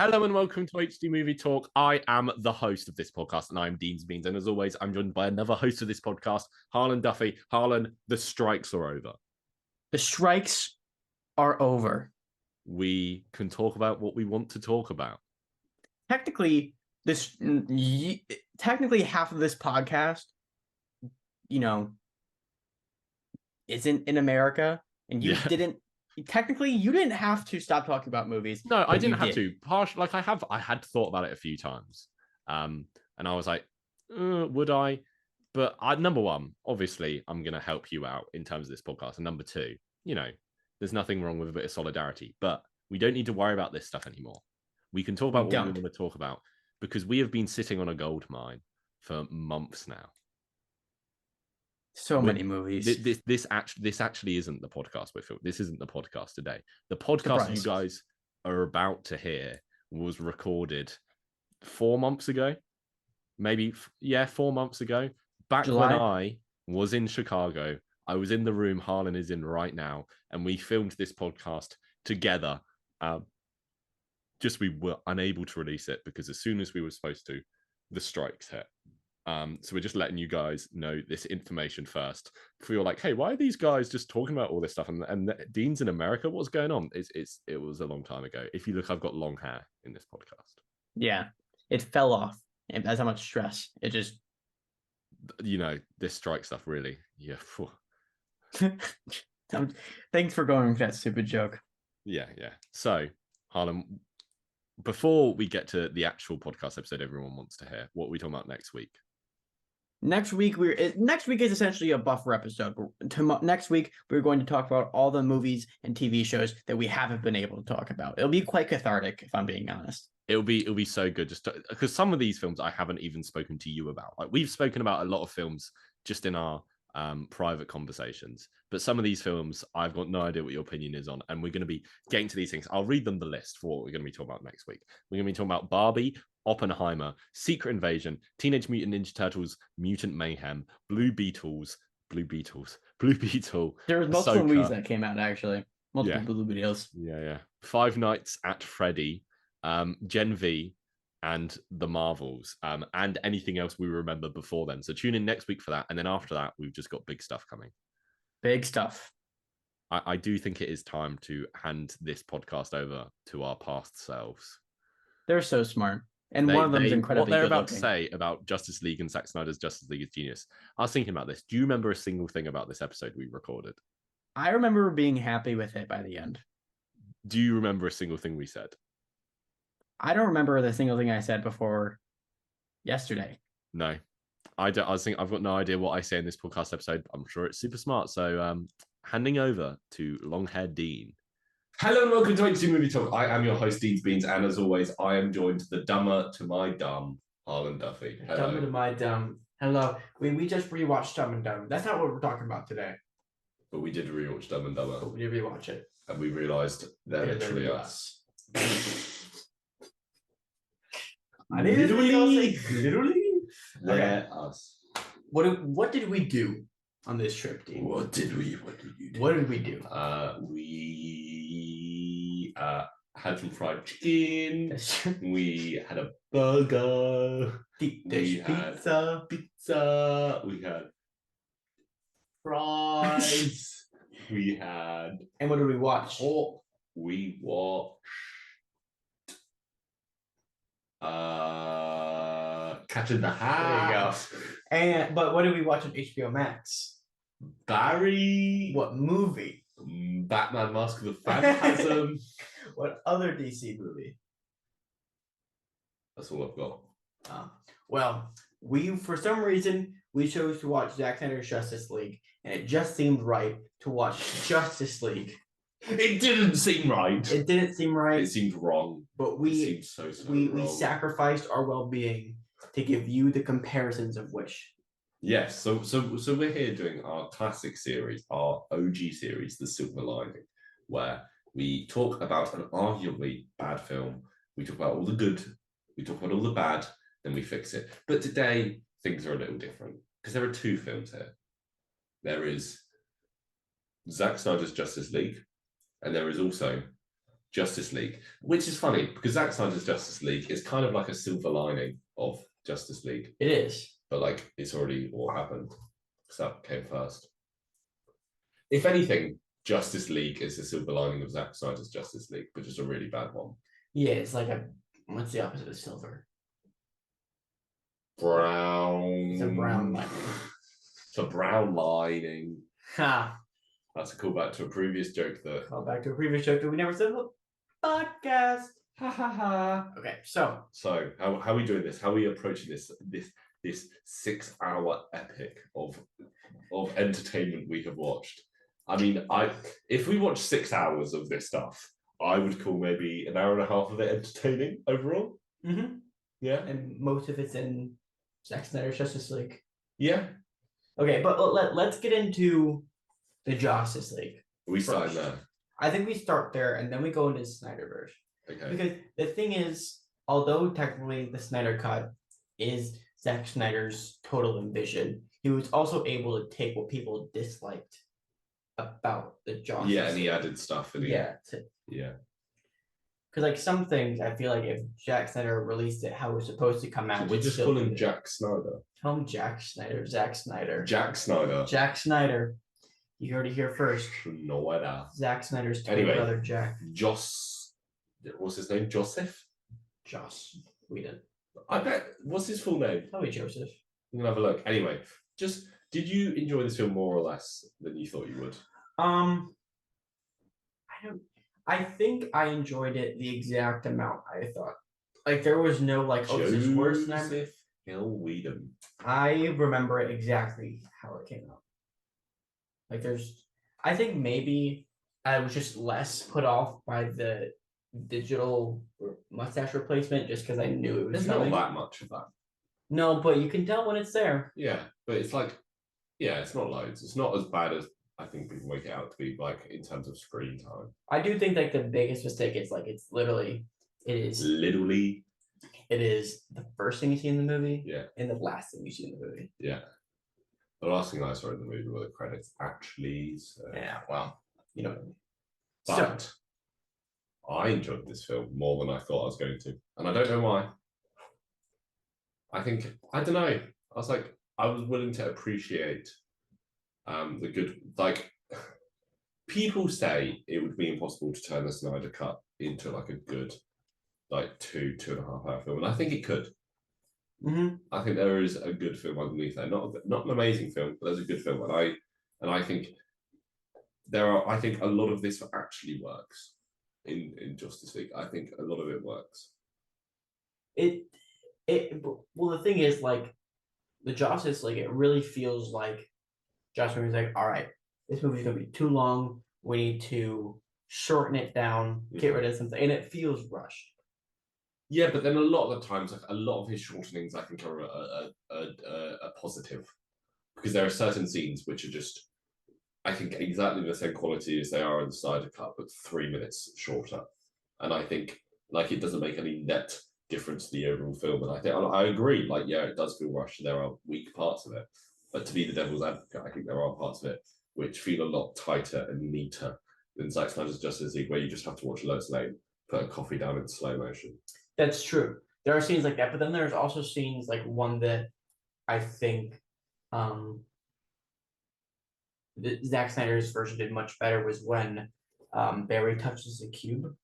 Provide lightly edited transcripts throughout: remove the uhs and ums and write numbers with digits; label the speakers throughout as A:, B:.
A: Hello and welcome to HD Movie Talk. I am the host of this podcast and I'm Dean's Beans. And as always, I'm joined by another host of this podcast, Harlan Duffy. Harlan, the strikes are over.
B: The strikes are over.
A: We can talk about what we want to talk about.
B: Technically, half of this podcast, isn't in America, and you didn't have to stop talking about movies.
A: No, I didn't have to. I had thought about it a few times, and I was like, would I? But number one, obviously, I'm going to help you out in terms of this podcast, and number two, there's nothing wrong with a bit of solidarity, but we don't need to worry about this stuff anymore. We can talk about what we want to talk about because we have been sitting on a gold mine for months now.
B: Many movies.
A: This actually isn't the podcast we're filming. This isn't the podcast today. The podcast you guys are about to hear was recorded 4 months ago. Maybe, 4 months ago. Back July. When I was in Chicago. I was in the room Harlan is in right now, and we filmed this podcast together. We were unable to release it because as soon as we were supposed to, the strikes hit. So we're just letting you guys know this information first. Before you're like, hey, why are these guys just talking about all this stuff? And Dean's in America? What's going on? It was a long time ago. If you look, I've got long hair in this podcast. Yeah,
B: it fell off. That's how much stress. It just...
A: this strike stuff really. Yeah.
B: Thanks for going with that stupid joke.
A: Yeah. So, Harlan, before we get to the actual podcast episode everyone wants to hear, what are we talking about next week?
B: Next week is essentially a buffer episode. Next week we're going to talk about all the movies and TV shows that we haven't been able to talk about. It'll be quite cathartic, if I'm being honest.
A: It'll be so good just because some of these films I haven't even spoken to you about. Like we've spoken about a lot of films just in our private conversations, but some of these films I've got no idea what your opinion is on, and we're going to be getting to these things. I'll read them the list for what we're going to be talking about next week. We're going to be talking about Barbie, Oppenheimer, Secret Invasion, Teenage Mutant Ninja Turtles, Mutant Mayhem, Blue Beetle. There was
B: multiple movies that came out actually. Blue Beetles.
A: Yeah. Five Nights at Freddy, Gen V, and the Marvels, and anything else we remember before then. So tune in next week for that, and then after that, we've just got big stuff coming.
B: Big stuff.
A: I do think it is time to hand this podcast over to our past selves.
B: They're so smart, and one of them is incredibly.
A: What they're about to say about Justice League and Zack Snyder's Justice League is genius. I was thinking about this. Do you remember a single thing about this episode we recorded?
B: I remember being happy with it by the end.
A: Do you remember a single thing we said?
B: I don't remember the single thing I said before yesterday.
A: No, I don't. I was thinking I've got no idea what I say in this podcast episode. I'm sure it's super smart. So handing over to long-haired Dean. Hello and welcome to HD Movie Talk. I am your host, Dean's Beans, and as always, I am joined the dumber to my dumb, Harlan Duffy.
B: Hello. Dumber to my dumb. Hello. We just rewatched Dumb and Dumb. That's not what we're talking about today.
A: But we did rewatch Dumb and Dumber.
B: But we did rewatch it.
A: And we realised they're literally us. Literally, they're us.
B: What did we do on this trip, Dean?
A: What did we do? We had some fried chicken. We had a burger.
B: Pizza.
A: We had fries. We had.
B: And what did we watch?
A: We watched Cat in the Hat.
B: There you go. But what did we watch on HBO Max?
A: Barry.
B: What movie?
A: Batman Mask of the Phantasm.
B: What other DC movie?
A: That's all I've got.
B: Well, for some reason we chose to watch Zack Snyder's Justice League, and it just seemed right to watch Justice League.
A: It didn't seem right.
B: It didn't seem right.
A: It seemed wrong.
B: But
A: we
B: sacrificed our well-being to give you the comparisons of which.
A: Yes, so we're here doing our classic series, our OG series, The Silver Lining, where we talk about an arguably bad film. We talk about all the good, we talk about all the bad, then we fix it. But today, things are a little different, because there are two films here. There is Zack Snyder's Justice League, and there is also Justice League, which is funny because Zack Snyder's Justice League is kind of like a silver lining of Justice League.
B: It is.
A: But like it's already all happened. So that came first. If anything, Justice League is the silver lining of Zack Snyder's Justice League, but just a really bad one.
B: Yeah, it's like what's the opposite of silver?
A: Brown.
B: It's a brown lining.
A: It's a brown lining.
B: Ha.
A: That's a callback to a previous joke that.
B: Call back to a previous joke that we never said in the podcast. Ha ha ha. Okay, so
A: how are we doing this? How are we approaching this 6 hour epic of entertainment we have watched? I mean, if we watch 6 hours of this stuff, I would call maybe an hour and a half of it entertaining overall.
B: Mm-hmm.
A: Yeah,
B: and most of it's in Zack Snyder's Justice League.
A: Yeah.
B: Okay, but let's get into the Josstice League.
A: We start there.
B: I think we start there and then we go into Snyderverse.
A: Okay.
B: Because the thing is, although technically the Snyder Cut is Zack Snyder's total vision, he was also able to take what people disliked about the Josstice.
A: Yeah, and he added stuff.
B: Yeah.
A: Yeah.
B: Because like some things, I feel like if Zack Snyder released it how it was supposed to come out,
A: we just call him Jack Snyder.
B: Tell him Jack Snyder, Zack Snyder.
A: Jack Snyder.
B: Jack Snyder. You heard it here first.
A: No idea.
B: Zack Snyder's twin brother Jack.
A: What's his name? Joseph?
B: Joss Whedon.
A: I bet. What's his full name?
B: Probably Joseph.
A: You can have a look. Anyway, did you enjoy this film more or less than you thought you would?
B: I think I enjoyed it the exact amount I thought. Like there was no like, oh, this is worse than
A: Joseph Hill Whedon.
B: I remember it exactly how it came out. Like I think maybe I was just less put off by the digital mustache replacement just because I knew it was
A: There's
B: coming.
A: not that much of that.
B: No, but you can tell when it's there.
A: Yeah, but it's like, it's not loads. It's not as bad as I think people make it out to be, like in terms of screen time.
B: I do think like the biggest mistake is like it is the first thing you see in the movie, and the last thing you see in the movie.
A: Yeah. The last thing I saw in the movie were the credits, actually. So.
B: Yeah, well, you know.
A: But I enjoyed this film more than I thought I was going to. And I don't know why. I don't know. I was willing to appreciate the good, like, people say it would be impossible to turn the Snyder Cut into like a good, like 2.5 hour film. And I think it could.
B: Mm-hmm.
A: I think there is a good film underneath there. Not an amazing film, but there's a good film. And I think I think a lot of this actually works in Justice League. I think a lot of it works.
B: Well, the thing is, like, the Justice League, it really feels like Joss Whedon's like, all right, this movie's gonna be too long. We need to shorten it down, get rid of something, and it feels rushed.
A: Yeah, but then a lot of the times, like a lot of his shortenings, I think are a positive, because there are certain scenes which are just, I think, exactly the same quality as they are in the Snyder Cut, but 3 minutes shorter. And I think like it doesn't make any net difference to the overall film. And I think I agree. Like, yeah, it does feel rushed. There are weak parts of it, but to be the devil's advocate, I think there are parts of it which feel a lot tighter and neater than Zack Snyder's Justice League, where you just have to watch Lois Lane put a coffee down in slow motion.
B: That's true. There are scenes like that, but then there's also scenes like one that I think Zack Snyder's version did much better was when Barry touches the cube.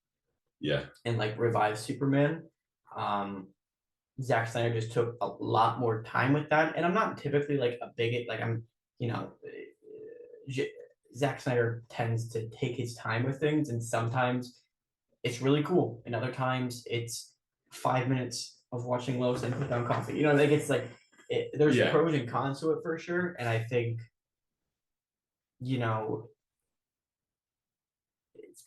A: Yeah. And
B: like revives Superman. Zack Snyder just took a lot more time with that. And I'm not typically like a bigot, like I'm, Zack Snyder tends to take his time with things, and sometimes it's really cool, and other times it's 5 minutes of watching Lois and put down coffee. Like it's like there's pros and cons to it for sure, and I think it's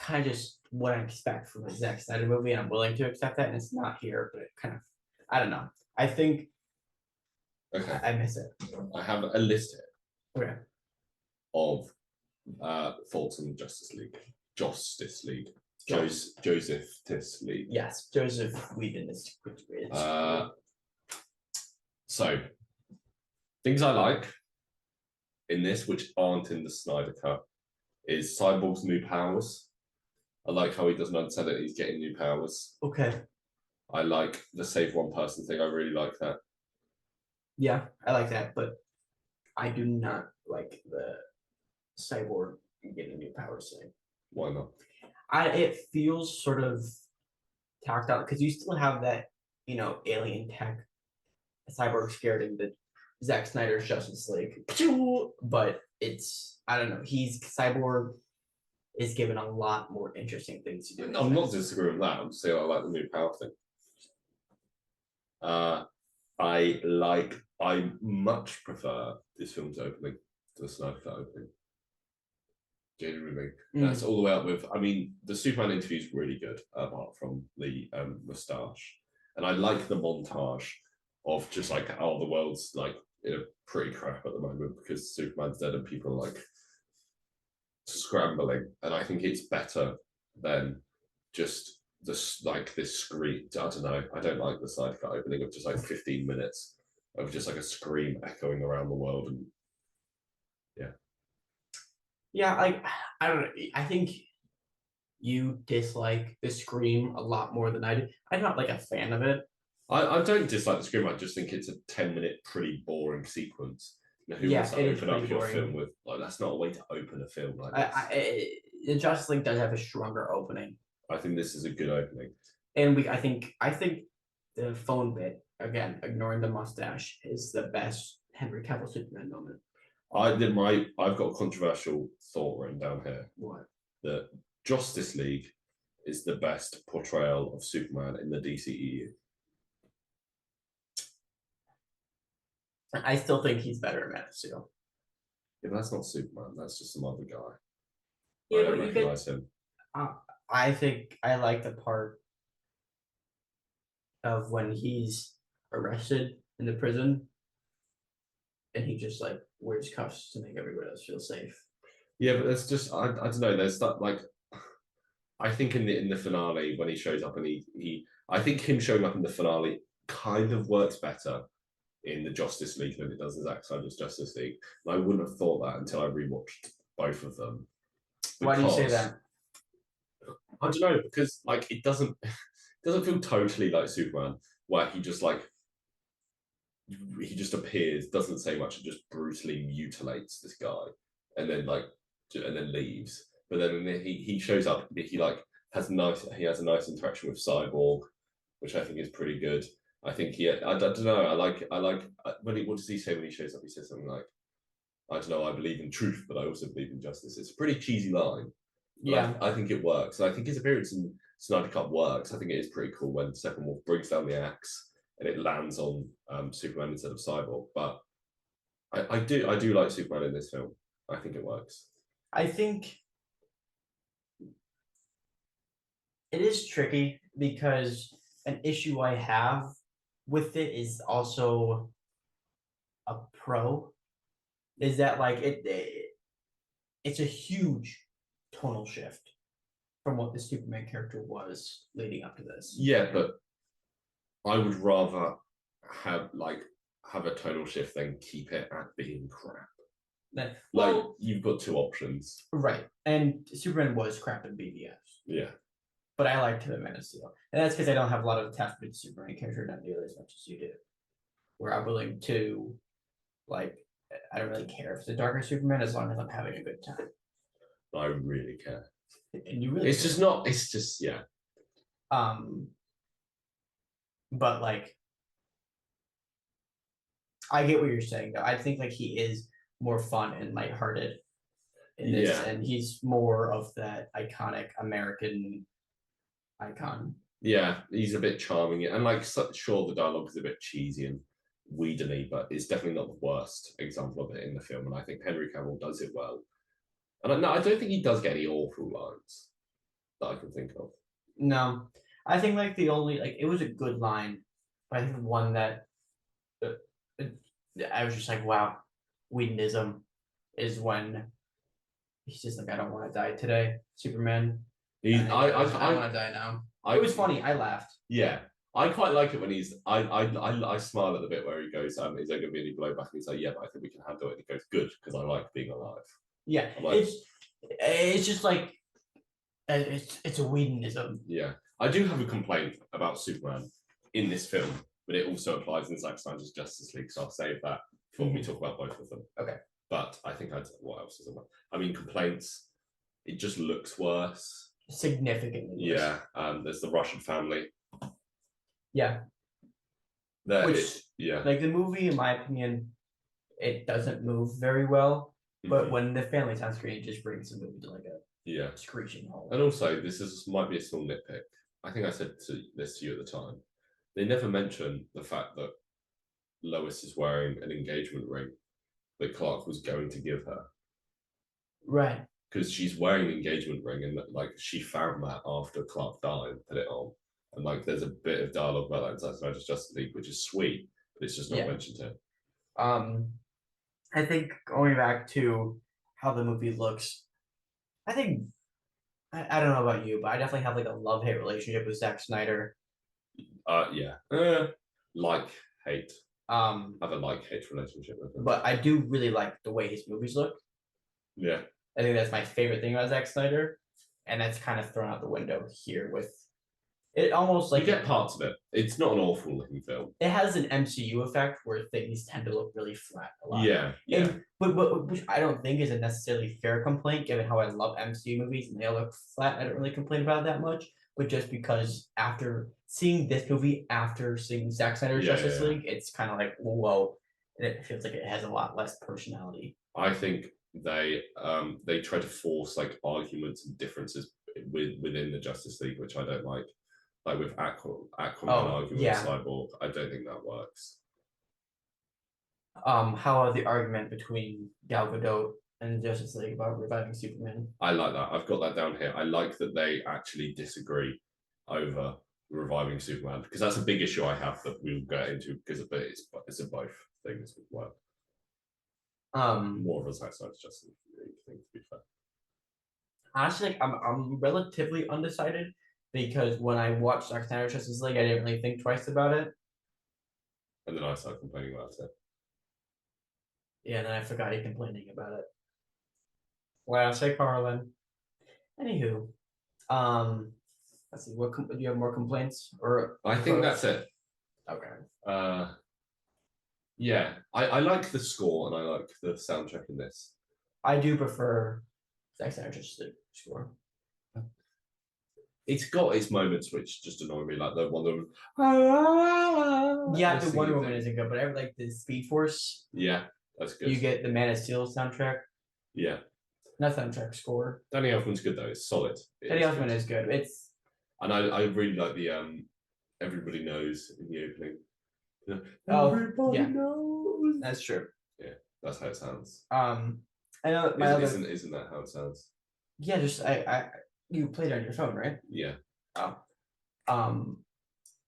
B: kind of just what I expect from a Zack Snyder movie, and I'm willing to accept that, and it's not here, but it kind of, I don't know. I think I miss it.
A: I have a list here.
B: Okay.
A: Of faults in Justice League. Josstice League. Josstice League.
B: Yes, Joseph Whedon is.
A: So, things I like in this, which aren't in the Snyder Cut, is Cyborg's new powers. I like how he doesn't understand that he's getting new powers.
B: Okay.
A: I like the save one person thing. I really like that.
B: Yeah, I like that, but I do not like the cyborg getting new powers thing.
A: Why not?
B: It feels sort of tacked out because you still have that, alien tech. Cyborg scared in the Zack Snyder's Justice League, but I don't know. Cyborg is given a lot more interesting things to do.
A: I'm not disagreeing with that. I'm just saying I like the new power thing. I much prefer this film's opening to the Snyder Cut opening. Genuinely. That's all the way up with. I mean, the Superman interview is really good, apart from the moustache. And I like the montage of just like, the world's like in a pretty crap at the moment because Superman's dead and people are like scrambling. And I think it's better than just this scream. I don't know. I don't like the side cut opening of just like 15 minutes of just like a scream echoing around the world. And yeah.
B: Yeah, I don't know. I think you dislike the scream a lot more than I do. I'm not like a fan of it.
A: I don't dislike the scream. I just think it's a 10-minute pretty boring sequence. Who wants to open up your film with that's not a way to open a film like this.
B: The Justice League does have a stronger opening.
A: I think this is a good opening.
B: And I think the phone bit, again, ignoring the mustache, is the best Henry Cavill Superman moment.
A: I've got a controversial thought written down here.
B: What?
A: That Josstice League is the best portrayal of Superman in the DCEU.
B: I still think he's better in Man of Steel.
A: Yeah, but that's not Superman. That's just some other guy.
B: Yeah,
A: I don't recognize him.
B: I think I like the part of when he's arrested in the prison and he just like wears cuffs to make everybody else feel safe.
A: Yeah, but that's just I don't know. There's that like I think in the finale when he shows up and I think him showing up in the finale kind of works better in the Josstice League than it does in Zack Snyder's Justice League. And I wouldn't have thought that until I rewatched both of them.
B: Why do you say that?
A: I don't know, because like it doesn't feel totally like Superman, where he just appears, doesn't say much, and just brutally mutilates this guy, and then leaves. But then he shows up, he has a nice interaction with Cyborg, which I think is pretty good. I think I don't know. I like what does he say when he shows up? He says something like, I don't know, I believe in truth, but I also believe in justice. It's a pretty cheesy line. Yeah, I think it works. And I think his appearance in Snyder Cut works. I think it is pretty cool when Steppenwolf brings down the axe and it lands on Superman instead of Cyborg. But I do like Superman in this film. I think it works.
B: I think it is tricky because an issue I have with it is also a pro. Is that like it's a huge tonal shift from what the Superman character was leading up to this.
A: Yeah, but I would rather have a tonal shift than keep it at being crap. You've got two options.
B: Right. And Superman was crap in BVS.
A: Yeah.
B: But I liked the Man of Steel. And that's because I don't have a lot of attachment to Superman character, not nearly as much as you do. Where I'm willing to I don't really care if it's a darker Superman as long as I'm having a good time.
A: I really care.
B: And you really
A: it's just yeah.
B: But I get what you're saying though. I think he is more fun and lighthearted in this, and he's more of that iconic American icon.
A: Yeah, he's a bit charming, and sure, the dialogue is a bit cheesy and Whedon-y, but it's definitely not the worst example of it in the film, and I think Henry Cavill does it well. And I don't think he does get any awful lines that I can think of.
B: No, I think the only it was a good line, but I think the one that I was just wow, Whedonism is when he's just I don't want to die today, Superman. I want to die now. It was funny. I laughed.
A: Yeah. I quite like it when I smile at the bit where he goes, is there going to be any blowback? And he's like, yeah, but I think we can handle it. And he goes, good, because I like being alive.
B: Yeah, it's just It's a Whedonism.
A: Yeah, I do have a complaint about Superman in this film, but it also applies in Zack Snyder's Justice League. So I'll save that before we talk about both of them.
B: Okay.
A: But I think what else is there? I mean, complaints. It just looks worse.
B: Significantly worse.
A: Yeah. There's the Russian family.
B: Yeah.
A: Which,
B: like the movie, in my opinion, it doesn't move very well. But when the family's on screen, it just brings the movie to like a screeching halt.
A: And also, might be a small nitpick. I think I said this to you at the time. They never mention the fact that Lois is wearing an engagement ring that Clark was going to give her.
B: Right.
A: Because she's wearing an engagement ring, and like she found that after Clark died, put it on, and like there's a bit of dialogue about that in Zack Snyder's Justice League, which is sweet, but it's just not mentioned here.
B: I think going back to how the movie looks, I think I don't know about you, but I definitely have like a love-hate relationship with Zack Snyder.
A: Like hate. I have a like-hate relationship with him.
B: But I do really like the way his movies look.
A: Yeah.
B: I think that's my favorite thing about Zack Snyder, and that's kind of thrown out the window here with it. Almost like
A: you get parts of it. It's not an awful looking film.
B: It has an MCU effect where things tend to look really flat a lot.
A: Yeah.
B: But which I don't think is a necessarily fair complaint, given how I love MCU movies and they all look flat. I don't really complain about it that much. But just because after seeing this movie, after seeing Zack Snyder's Justice League, it's kind of like, whoa, and it feels like it has a lot less personality.
A: I think they try to force like arguments and differences within the Justice League, which I don't like. Like with Aquaman arguing with Cyborg, I don't think that works.
B: How are the argument between Gal Gadot and Justice League about reviving Superman?
A: I like that. I've got that down here. I like that they actually disagree over reviving Superman, because that's a big issue I have that we'll get into, because it's a both things with work. More of a Zack Snyder's Justice League thing, to be fair.
B: Honestly, like, I'm relatively undecided, because when I watched Zack Snyder's Justice League, I didn't really think twice about it.
A: And then I started complaining about it.
B: Yeah, and then I forgot you complaining about it. Well, say Carlin. Anywho, let's see. Do you have more complaints? Or
A: I think that's it.
B: Okay.
A: Yeah, I like the score and I like the soundtrack in this.
B: I do prefer Zack Snyder's Justice League score.
A: It's got its moments which just annoy me, like the Wonder
B: Woman. Yeah, the Wonder Woman isn't good, but I like the Speed Force.
A: Yeah, that's good.
B: You get the Man of Steel soundtrack.
A: Yeah.
B: Not soundtrack, score.
A: Danny Elfman's good though. It's solid.
B: Danny Elfman is good.
A: And I really like the Everybody Knows in the opening.
B: Everybody knows. That's true.
A: Yeah, that's how it sounds.
B: I know
A: isn't that how it sounds?
B: Yeah, just you played it on your phone, right?
A: Yeah.
B: Oh.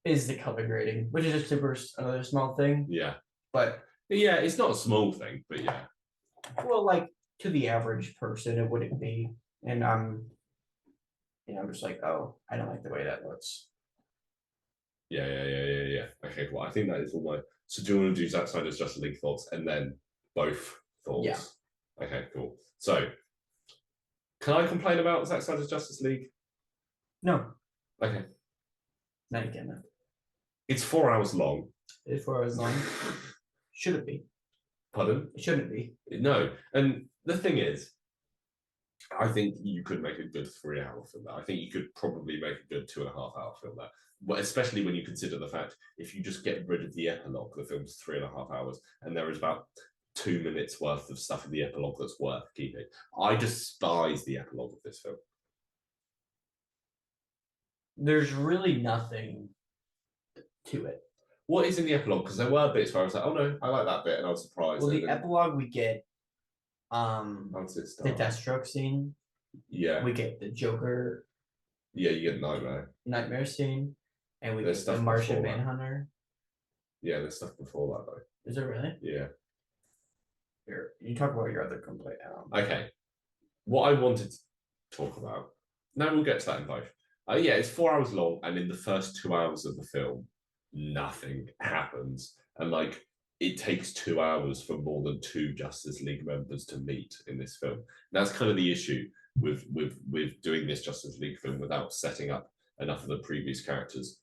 B: Is the color grading, which is just another small thing.
A: Yeah.
B: But
A: yeah, it's not a small thing, but yeah.
B: Well, like to the average person, it wouldn't be, and I'm just like, oh, I don't like the way that looks.
A: Yeah. Okay, well, I think that is all my. So do you want to do Zack Snyder's Justice League thoughts and then both thoughts?
B: Yeah.
A: Okay, cool. So, can I complain about Zack Snyder's Justice League?
B: No.
A: Okay.
B: No, you can't.
A: It's 4 hours long.
B: It's 4 hours long. Should it be?
A: Pardon?
B: It shouldn't be.
A: No. And the thing is, I think you could make a good 3 hour film there. I think you could probably make a good 2.5 hour film there. Well, especially when you consider the fact if you just get rid of the epilogue, the film's 3.5 hours, and there is about 2 minutes worth of stuff in the epilogue that's worth keeping. I despise the epilogue of this film.
B: There's really nothing to it.
A: What is in the epilogue? Because there were bits where I was like, oh no, I like that bit, and I was surprised.
B: Well, the epilogue we get the Deathstroke scene.
A: Yeah.
B: We get the Joker.
A: Yeah, you get
B: Nightmare scene. And we get the Martian Manhunter.
A: Yeah, there's stuff before that though.
B: Is it really?
A: Yeah.
B: Here, you talk about your other complaint.
A: Okay. What I wanted to talk about. Now we'll get to that in both. Yeah, it's 4 hours long, and in the first 2 hours of the film, nothing happens. And like it takes 2 hours for more than 2 Justice League members to meet in this film. That's kind of the issue. with doing this Justice League film without setting up enough of the previous characters,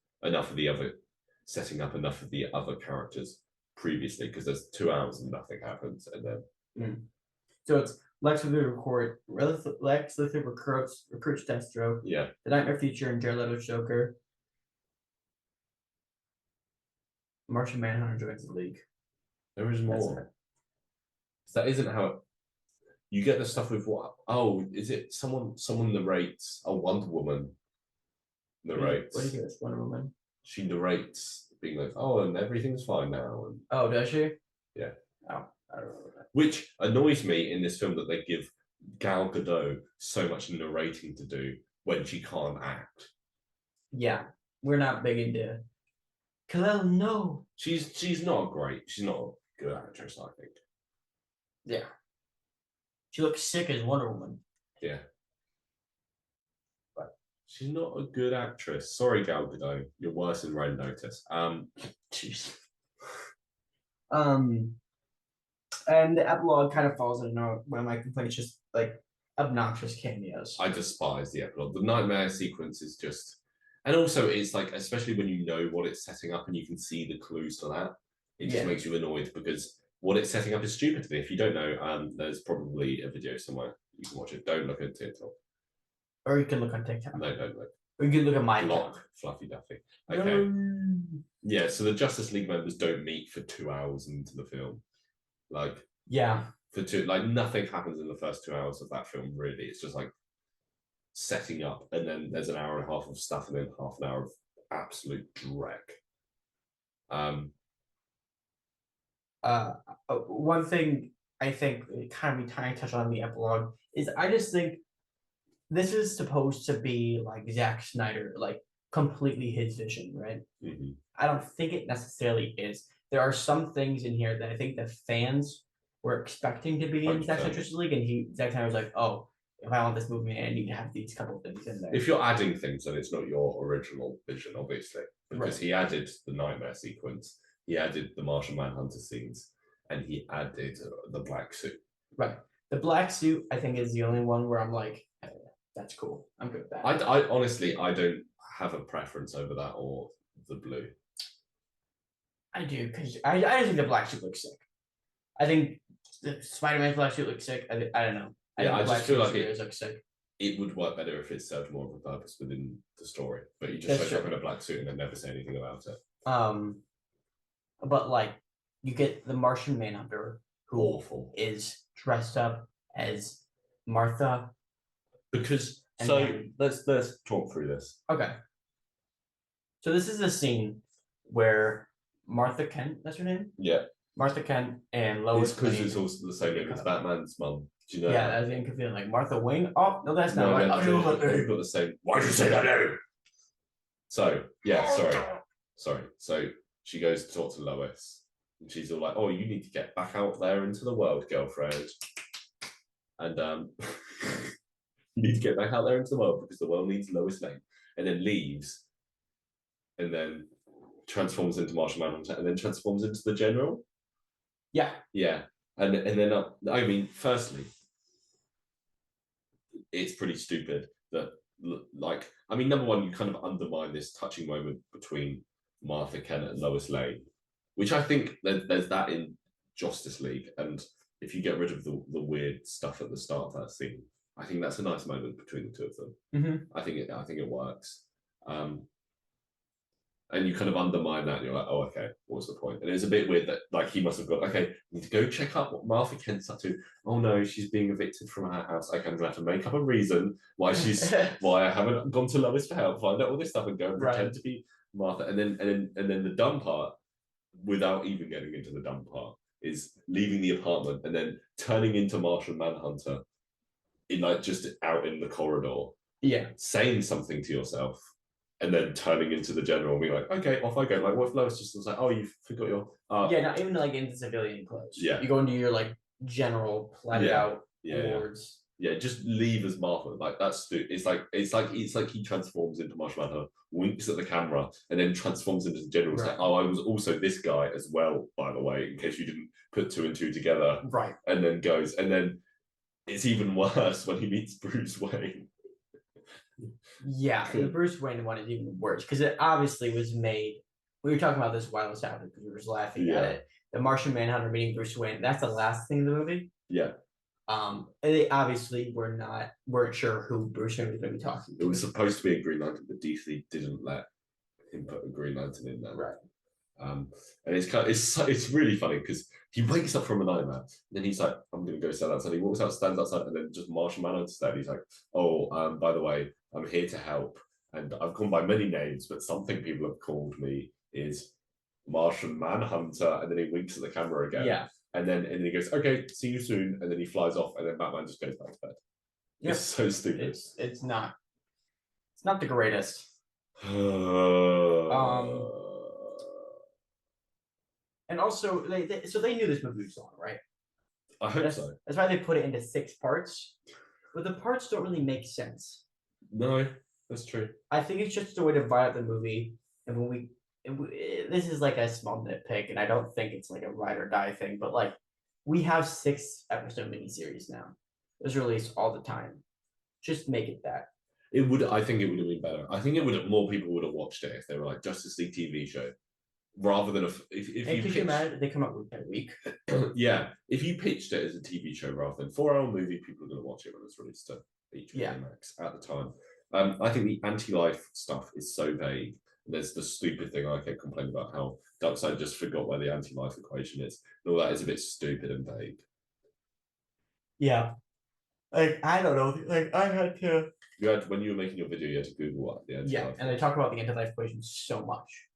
A: setting up enough of the other characters previously, because there's 2 hours and nothing happens, and then
B: so it's Lex Luthor recruits Deathstroke.
A: Yeah.
B: The Nightmare Future and Jared Leto's Joker. Martian Manhunter joins the League.
A: There is more. That isn't how it, you get the stuff with what? Oh, is it someone narrates? Oh, Wonder Woman narrates.
B: What do you get? Wonder Woman.
A: She narrates being like, oh, and everything's fine now. And,
B: oh, does she?
A: Yeah.
B: Oh, I don't remember that.
A: Which annoys me in this film, that they give Gal Gadot so much narrating to do when she can't act.
B: Yeah, we're not big into Kal-El. No,
A: she's not great. She's not a good actress, I think.
B: Yeah, she looks sick as Wonder Woman.
A: Yeah, but she's not a good actress. Sorry, Gal Gadot, you're worse than Red Notice.
B: Jeez. And the epilogue kind of falls into one of my complaints, just like obnoxious cameos.
A: I despise the epilogue. The nightmare sequence is just, and also it's like, especially when you know what it's setting up and you can see the clues to that, it just makes you annoyed, because what it's setting up is stupid. If you don't know, there's probably a video somewhere you can watch it. Don't look at TikTok.
B: Or you can look on TikTok.
A: No, don't look.
B: Or you can look at my
A: block, Fluffy Duffy. Okay. Yeah, so the Justice League members don't meet for 2 hours into the film. Like, nothing happens in the first 2 hours of that film, really. It's just like setting up, and then there's an hour and a half of stuff, and then half an hour of absolute dreck.
B: One thing I think kind of we tiny touch on the epilogue is, I just think this is supposed to be like Zack Snyder, like completely his vision, right?
A: Mm-hmm.
B: I don't think it necessarily is. There are some things in here that I think the fans were expecting to be in Zack Snyder's League, and Zack Snyder was like, "Oh, if I want this movie, I need to have these couple of things in there."
A: If you're adding things, then it's not your original vision, obviously, because he added the nightmare sequence, he added the Martian Manhunter scenes, and he added the black suit.
B: Right. The black suit, I think, is the only one where I'm like, hey, that's cool. I'm good with that.
A: I honestly, I don't have a preference over that or the blue.
B: I do, because I just think the black suit looks sick. I think the Spider-Man's black suit looks sick. I don't know.
A: I just feel like
B: it looks sick.
A: It would work better if it served more of a purpose within the story. But you just show up in a black suit and then never say anything about it.
B: But like, you get the Martian Manhunter, who is dressed up as Martha.
A: Because let's talk through this.
B: Okay. So this is a scene where Martha Kent, that's her name?
A: Yeah.
B: Martha Kent and Lois.
A: It's because it's also the same name as Batman's mum. Do you know?
B: Yeah, that's inconvenient. Like Martha Wing. Oh no, that's not right.
A: They've got the same. Why did you say that name? So yeah, sorry. So she goes to talk to Lois, and she's all like, "Oh, you need to get back out there into the world, girlfriend." And you need to get back out there into the world because the world needs Lois Lane. And then leaves, and then transforms into Martian Manhunter, and then transforms into the General. Yeah, and then I mean, firstly, it's pretty stupid that, like, I mean, number one, you kind of undermine this touching moment between Martha Kent and Lois Lane, which I think there's that in Josstice League, and if you get rid of the weird stuff at the start of that scene, I think that's a nice moment between the two of them.
B: Mm-hmm.
A: I think it works. And you kind of undermine that, and you're like, oh, okay, what's the point? And it's a bit weird that, like, he must have gone, okay, need to go check out what Martha Kent's up to. Oh no, she's being evicted from her house. Okay, I'm gonna have to make up a reason why I haven't gone to Lois for help, find out all this stuff, and go and pretend to be Martha. And then the dumb part, without even getting into the dumb part, is leaving the apartment and then turning into Martian Manhunter in, like, just out in the corridor.
B: Yeah.
A: Saying something to yourself. And then turning into the General and being like, okay, off I go. Like, what if Lois just was like, oh, you forgot your...
B: Yeah, not even like into civilian clothes.
A: Yeah.
B: You go into your, like, general, platted out awards.
A: Yeah, just leave as Martha. Like, that's stupid. It's like he transforms into Martian Manhunter, winks at the camera, and then transforms into the General. It's like, oh, I was also this guy as well, by the way, in case you didn't put two and two together.
B: Right.
A: And then goes, and then it's even worse when he meets Bruce Wayne.
B: Yeah, the Bruce Wayne one is even worse because it obviously was made. We were talking about this while it was happening because we were just laughing at it. The Martian Manhunter meeting Bruce Wayne. That's the last thing in the movie.
A: Yeah.
B: And they obviously weren't sure who Bruce Wayne was going to be talking to.
A: It was supposed to be a Green Lantern, but DC didn't let him put a Green Lantern in there.
B: Right.
A: And it's really funny because he wakes up from a nightmare, and then he's like, "I'm gonna go stand outside." He walks out, stands outside, and then just Martian Manhunter there. He's like, "Oh, by the way, I'm here to help, and I've gone by many names, but something people have called me is Martian Manhunter." And then he winks at the camera again.
B: Yeah.
A: And then he goes, "Okay, see you soon." And then he flies off, and then Batman just goes back to bed. Yep. It's so stupid.
B: It's not the greatest. And also they knew this movie was on, right?
A: I hope so.
B: That's why they put it into 6 parts, but the parts don't really make sense.
A: No, that's true.
B: I think it's just a way to divide up the movie, and this is like a small nitpick, and I don't think it's like a ride or die thing, but like we have 6-episode miniseries now. It's released all the time. Just make it that.
A: I think it would have been better. I think more people would have watched it if they were like Justice League TV show, rather than if you
B: pitched, you imagine they come out week by week.
A: Yeah, if you pitched it as a TV show rather than 4-hour movie, people are going to watch it when it's released to HBO Max at the time. I think the anti-life stuff is so vague. There's the stupid thing I kept complaining about how Darkseid just forgot where the anti-life equation is. And all that is a bit stupid and vague.
B: Yeah. Like, I don't know. Like, I had to.
A: When you were making your video, you had to Google what the anti-life.
B: Yeah, and they talk about the anti-life equation so much.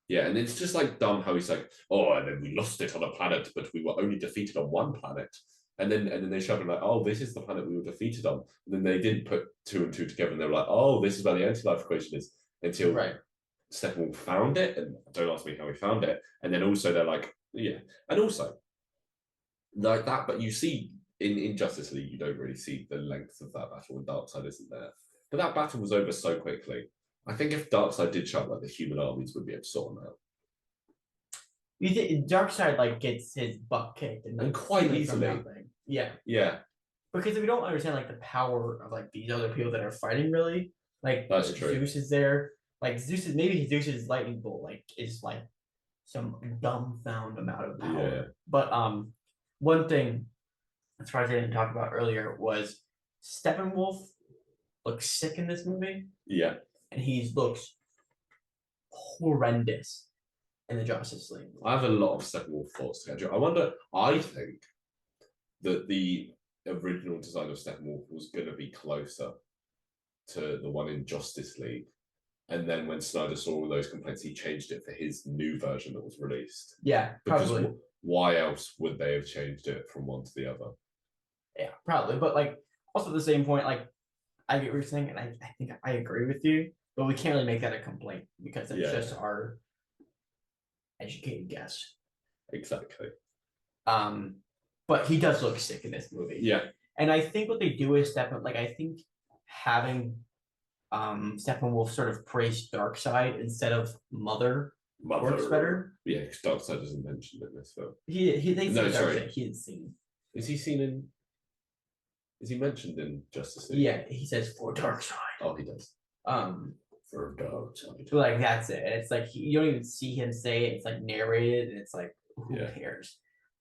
A: Yeah, and it's just like dumb how he's like, "Oh, and then we lost it on a planet, but we were only defeated on one planet." And then they showed him like, "Oh, this is the planet we were defeated on." And then they didn't put 2 and 2 together, and they were like, "Oh, this is where the anti-life equation is." Until Steppenwolf found it, and don't ask me how he found it. And then also they're like, yeah, and also like that. But you see in Justice League, you don't really see the length of that battle when Darkseid isn't there. But that battle was over so quickly. I think if Darkseid did show up, like the human armies would be able to sort them out.
B: You think Darkseid like gets his butt kicked and
A: quite easily.
B: Yeah.
A: Yeah.
B: Because if we don't understand like the power of like these other people that are fighting, really, like
A: that's true.
B: Zeus is there. Like Zeus's lightning bolt like is like some dumbfound amount of power.
A: Yeah.
B: But one thing as far as I didn't talk about earlier was Steppenwolf looks sick in this movie.
A: Yeah.
B: And he looks horrendous in the Justice League.
A: I have a lot of Steppenwolf thoughts to get. I think that the original design of Steppenwolf was going to be closer to the one in Justice League. And then when Snyder saw all those complaints, he changed it for his new version that was released.
B: Yeah, probably.
A: Because why else would they have changed it from one to the other?
B: Yeah, probably. But like, also at the same point, like, I get what you're saying, and I think I agree with you, but we can't really make that a complaint because it's just our educated guess.
A: Exactly.
B: But he does look sick in this movie.
A: Yeah.
B: And I think what they do is I think having Steppenwolf sort of praise Darkseid instead of Mother works better.
A: Yeah, because Darkseid isn't mentioned in this film.
B: They say Darkseid. He is seen.
A: Is he seen in? Is he mentioned in Justice League?
B: Yeah, he says for Darkseid.
A: Oh, he does. For Darkseid.
B: So like that's it. It's like you don't even see him say it. It's like narrated, and it's like who cares?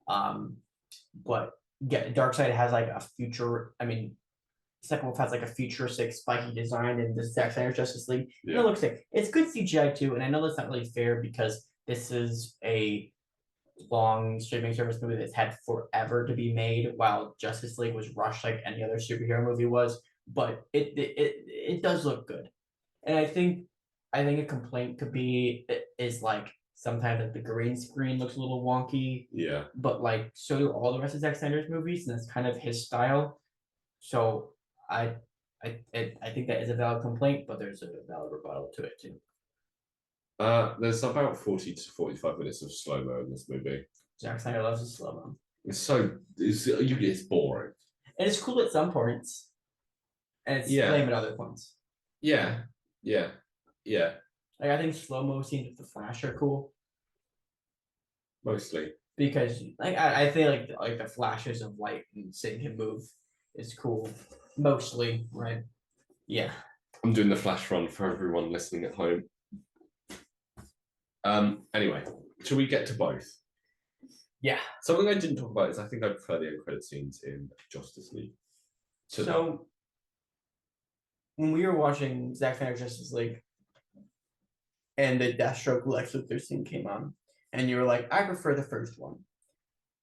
B: But yeah, Darkseid has like a future. I mean, Steppenwolf has like a futuristic spiky design in the Zack Snyder's Justice League. Yeah. It looks like it's good CGI too, and I know that's not really fair because this is a long streaming service movie that's had forever to be made, while Justice League was rushed like any other superhero movie was. But it does look good, and I think a complaint could be is like sometimes like the green screen looks a little wonky.
A: Yeah. But
B: like so do all the rest of Zack Snyder's movies, and that's kind of his style. So I think that is a valid complaint, but there's a valid rebuttal to it too.
A: There's about 40 to 45 minutes of slow-mo in this movie.
B: Zack Snyder loves his slow-mo.
A: It's boring.
B: And it's cool at some points. And it's lame at other points.
A: Yeah.
B: Like I think slow-mo scenes with the Flash are cool.
A: Mostly.
B: Because like I feel like the flashes of light and seeing him move is cool, mostly, right? Yeah.
A: I'm doing the flash run for everyone listening at home. Anyway, shall we get to both?
B: Yeah.
A: Something I didn't talk about is I think I prefer the end credit scenes in Justice League.
B: So when we were watching Zack Snyder Justice League and the Deathstroke Lex Luthor scene came on, and you were like, I prefer the first one.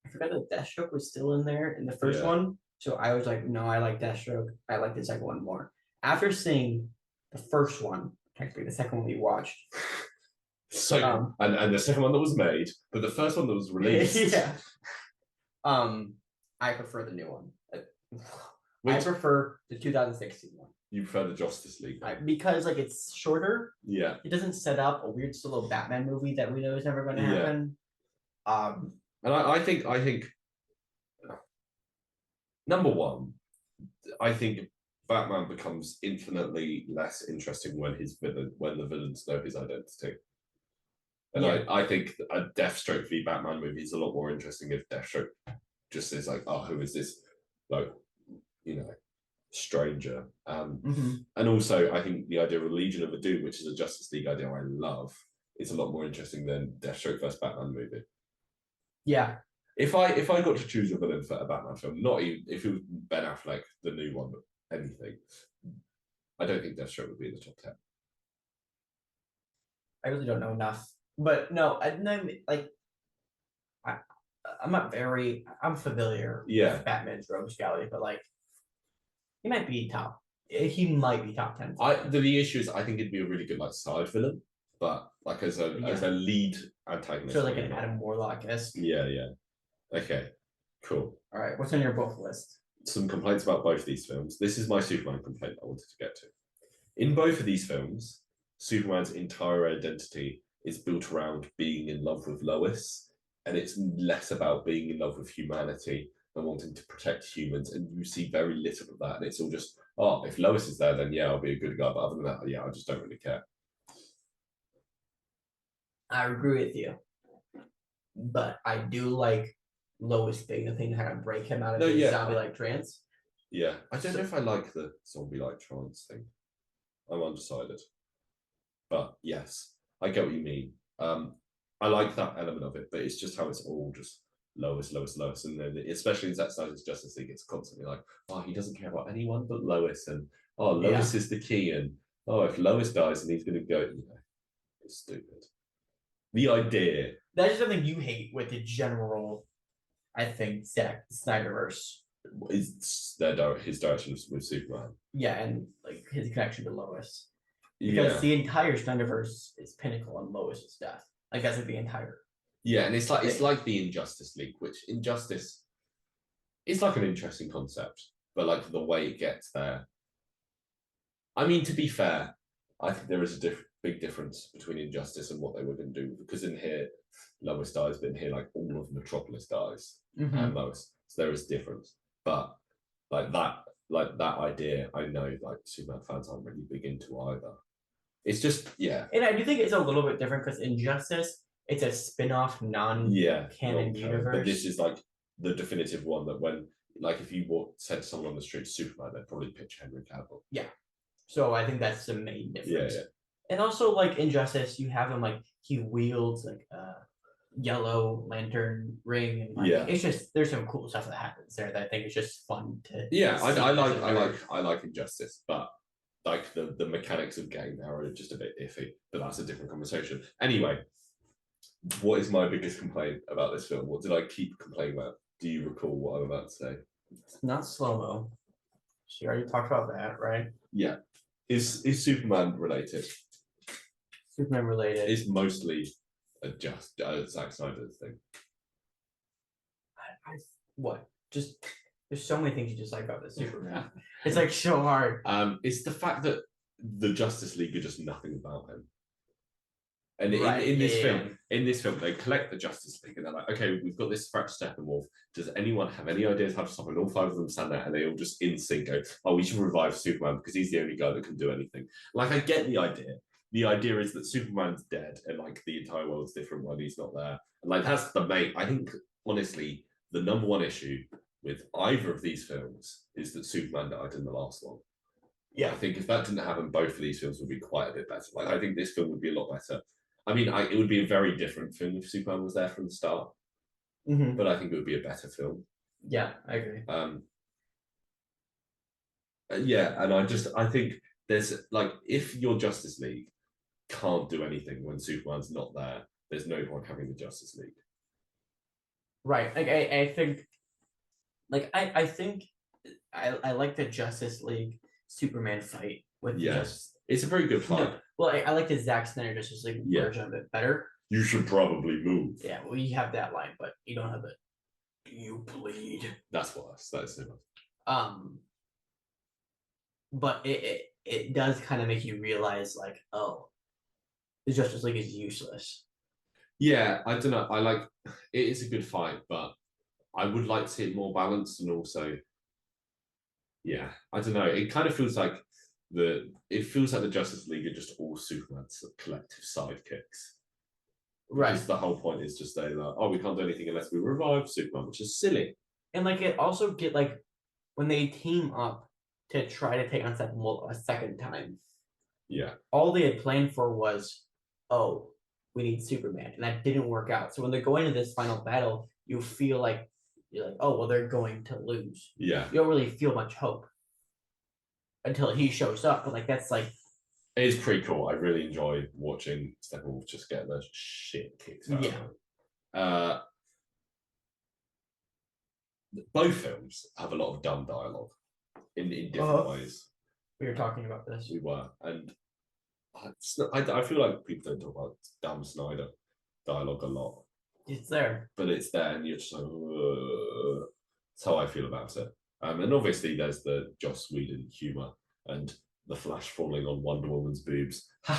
B: I forgot that Deathstroke was still in there in the first one. So I was like, no, I like Deathstroke. I like the second one more. After seeing the first one, technically the second one we watched.
A: So and the second one that was made, but the first one that was released.
B: Yeah. I prefer the new one. I prefer the 2016 one.
A: You prefer the Justice League
B: because like it's shorter.
A: Yeah.
B: It doesn't set up a weird solo Batman movie that we know is never going to happen.
A: And I think number one, I think Batman becomes infinitely less interesting when the villains know his identity. And I think a Deathstroke v Batman movie is a lot more interesting if Deathstroke just is like, oh, who is this, like, stranger? And also, I think the idea of a Legion of Doom, which is a Justice League idea I love, is a lot more interesting than Deathstroke vs Batman movie.
B: Yeah.
A: If I got to choose a villain for a Batman film, not even if it was Ben Affleck, the new one, but anything, I don't think Deathstroke would be in the top 10.
B: I really don't know enough. But no, I'm familiar with Batman's rogues gallery, but like he might be top 10.
A: The issue is I think it'd be a really good like side villain, but like as a lead antagonist.
B: So like an Adam Warlock-esque.
A: Yeah. Okay, cool.
B: All right, what's on your book list?
A: Some complaints about both these films. This is my Superman complaint I wanted to get to. In both of these films, Superman's entire identity is built around being in love with Lois, and it's less about being in love with humanity and wanting to protect humans, and you see very little of that, and it's all just, oh, if Lois is there, then yeah, I'll be a good guy, but other than that, yeah, I just don't really care.
B: I agree with you, but I do like Lois being the thing to kind of break him out of his zombie-like trance.
A: Yeah, I don't know if I like the zombie-like trance thing. I'm undecided. But yes, I get what you mean. I like that element of it, but it's just how it's all just Lois. And then, especially in Zack Snyder's Justice League, it's constantly like, oh, he doesn't care about anyone but Lois. And, oh, Lois is the key. And, oh, if Lois dies and he's going to go, it's stupid. The idea.
B: That's something you hate with the general, I think, Zack Snyderverse.
A: Is his direction with Superman.
B: Yeah, and like his connection to Lois. Because the entire Snyderverse is pinnacle on Lois's death. Like that's like the entire.
A: Yeah, and it's like the Injustice League, which Injustice is like an interesting concept, but like the way it gets there. I mean, to be fair, I think there is a big difference between Injustice and what they were going to do, because in here Lois dies, but in here like all of Metropolis dies and Lois, so there is difference. But like that idea, I know like Superman fans aren't really big into either. It's just and
B: I do think it's a little bit different because Injustice, it's a spin-off non-canon universe.
A: But this is like the definitive one that when like if you said someone on the street Superman, they'd probably pitch Henry Cavill.
B: Yeah. So I think that's the main difference.
A: Yeah.
B: And also like Injustice, you have him like he wields like a yellow lantern ring, and like, it's just there's some cool stuff that happens there that I think is just fun to.
A: Yeah, I like Injustice, but like the mechanics of getting there are just a bit iffy. But that's a different conversation. Anyway, what is my biggest complaint about this film? What did I keep complaining about? Do you recall what I'm about to say?
B: It's not slow-mo. She already talked about that, right?
A: Yeah. Is Superman related?
B: Superman related.
A: It's mostly just Zack Snyder's thing.
B: Just there's so many things you just like about the Superman. It's like so hard.
A: It's the fact that the Justice League are just nothing about him. And in this film, they collect the Justice League and they're like, okay, we've got this threat to Steppenwolf. Does anyone have any ideas how to stop it? And all five of them stand there and they all just in sync go, oh, we should revive Superman because he's the only guy that can do anything. Like, I get the idea. The idea is that Superman's dead and like the entire world's different when he's not there. And like that's the main. I think honestly, the number one issue with either of these films is that Superman died in the last one.
B: Yeah.
A: I think if that didn't happen, both of these films would be quite a bit better. Like, I think this film would be a lot better. I mean, it would be a very different film if Superman was there from the start, but I think it would be a better film.
B: Yeah, I agree.
A: Yeah, and I think there's like, if your Justice League can't do anything when Superman's not there, there's no point having the Justice League.
B: Right. Like I think, like I think I like the Justice League Superman fight with
A: it's a very good fight.
B: No, well, I like the Zack Snyder Justice League version of it better.
A: You should probably move.
B: Yeah, well, you have that line, but you don't have it. Do you bleed?
A: That's worse. That's it.
B: But it does kind of make you realize, like, oh, the Justice League is useless.
A: Yeah, I don't know. I like it is a good fight, but I would like to see it more balanced, and also, yeah, I don't know. It kind of feels like the Justice League are just all Superman's collective sidekicks.
B: Right.
A: Because the whole point is just saying like, oh, we can't do anything unless we revive Superman, which is silly.
B: And like it also get like when they team up to try to take on Steppenwolf a second time.
A: Yeah.
B: All they had planned for was, oh, we need Superman, and that didn't work out. So when they're going into this final battle, you feel like you're like, oh well, they're going to lose.
A: Yeah.
B: You don't really feel much hope until he shows up. But like that's like
A: it is pretty cool. I really enjoy watching Steppenwolf just get the shit kicked out. Yeah. Both films have a lot of dumb dialogue in different ways.
B: We were talking about this.
A: We were, and I feel like people don't talk about dumb Snyder dialogue a lot.
B: It's there,
A: but it's there, and you're just like, ugh. That's how I feel about it. And obviously, there's the Joss Whedon humor and the Flash falling on Wonder Woman's boobs. It's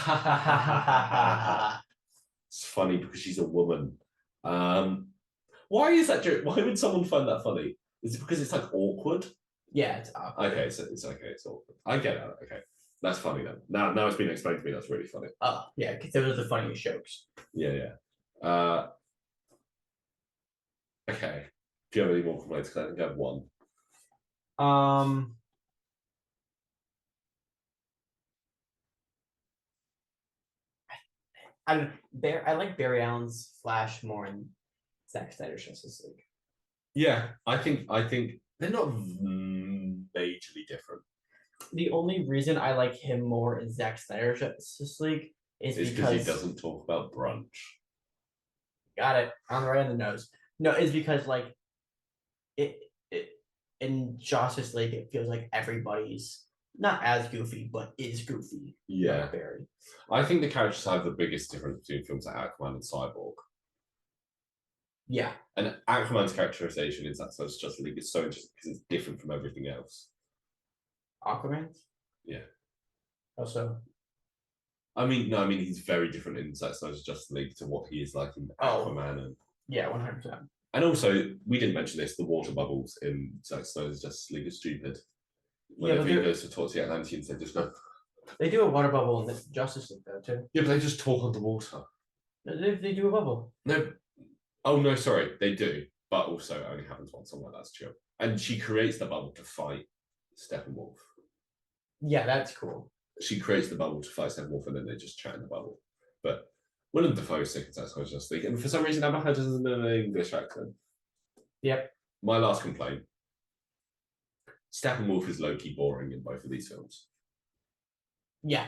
A: funny because she's a woman. Why is that joke? Why would someone find that funny? Is it because it's like awkward?
B: Yeah, it's awkward.
A: Okay, so it's okay. It's awkward. I get it. Okay, that's funny then. Now it's been explained to me. That's really funny.
B: Oh yeah, because those are the funniest jokes.
A: Yeah. Okay. Do you have any more complaints? Because I think I have one.
B: I like Barry Allen's Flash more than Zack Snyder's Justice League.
A: Yeah, I think they're not majorly different.
B: The only reason I like him more in Zack Snyder's Justice League is because
A: he doesn't talk about brunch.
B: Got it. I'm right on the nose. No, it's because like it in Justice League it feels like everybody's not as goofy, but is goofy.
A: Yeah.
B: Like Barry.
A: I think the characters have the biggest difference between films like Aquaman and Cyborg.
B: Yeah.
A: And Aquaman's characterization in Zack Snyder's Justice League is so interesting because it's different from everything else.
B: Aquaman?
A: Yeah.
B: Also.
A: I mean, he's very different in Zack Snyder's Justice League to what he is like in Aquaman. And
B: yeah, 100%.
A: And also, we didn't mention this, the water bubbles in Zack Snyder's Justice League are stupid. Whenever he goes to talk to the Atlanteans, they just go...
B: They do a water bubble in the Justice League, though, too.
A: Yeah, but they just talk underwater.
B: They do a bubble.
A: No. Oh, no, sorry. They do. But also, it only happens once. Something like that's true. And she creates the bubble to fight Steppenwolf.
B: Yeah, that's cool.
A: She creates the bubble to fight Steppenwolf, and then they just chat in the bubble. But Willem Dafoe's sick of Zack Snyder's Justice League. And for some reason, Amber Heard doesn't know an English accent.
B: Yep.
A: My last complaint. Steppenwolf is low-key boring in both of these films.
B: Yeah.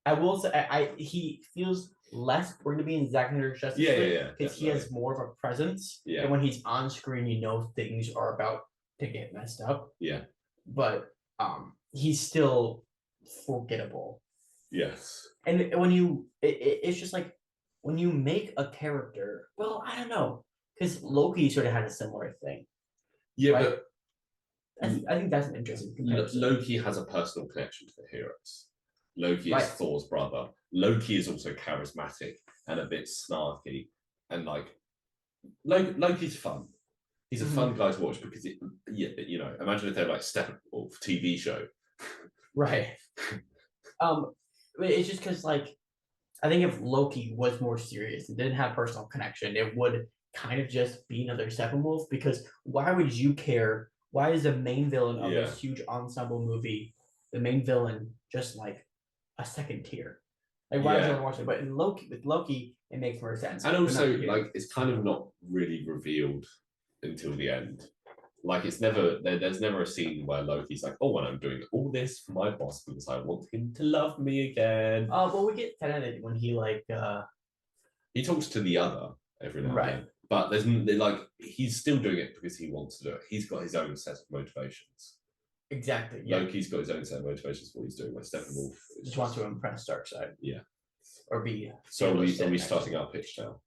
B: I will say, he feels less boring to me in Zack Snyder's Justice League.
A: Yeah.
B: Because he has more of a presence.
A: Yeah.
B: And when he's on screen, you know things are about to get messed up.
A: Yeah.
B: But he's still forgettable.
A: Yes.
B: And when it's just like, when you make a character, well, I don't know. Because Loki sort of had a similar thing.
A: Yeah,
B: right?
A: but...
B: I think that's an interesting comparison.
A: Loki has a personal connection to the heroes. Loki is Thor's brother. Loki is also charismatic and a bit snarky. And like, Loki's fun. He's a fun guy to watch because imagine if they're like Steppenwolf TV show.
B: Right. It's just because like, I think if Loki was more serious and didn't have personal connection, it would kind of just be another Steppenwolf? Because why would you care? Why is the main villain of this huge ensemble movie the main villain just like a second tier? Like why would you watch it? But in Loki, with Loki, it makes more sense.
A: And also, like, it's kind of not really revealed until the end. Like, it's never there's never a scene where Loki's like, "Oh, and I'm doing all this for my boss because I want him to love me again."
B: Oh, well, we get kind of when he
A: he talks to the other every now and then, but there's like he's still doing it because he wants to do it. He's got his own set of motivations.
B: Exactly. Yeah.
A: Loki's got his own set of motivations for what he's doing. Like Steppenwolf
B: just wants to impress Darkseid.
A: Yeah.
B: Or be.
A: So are we starting our pitch now?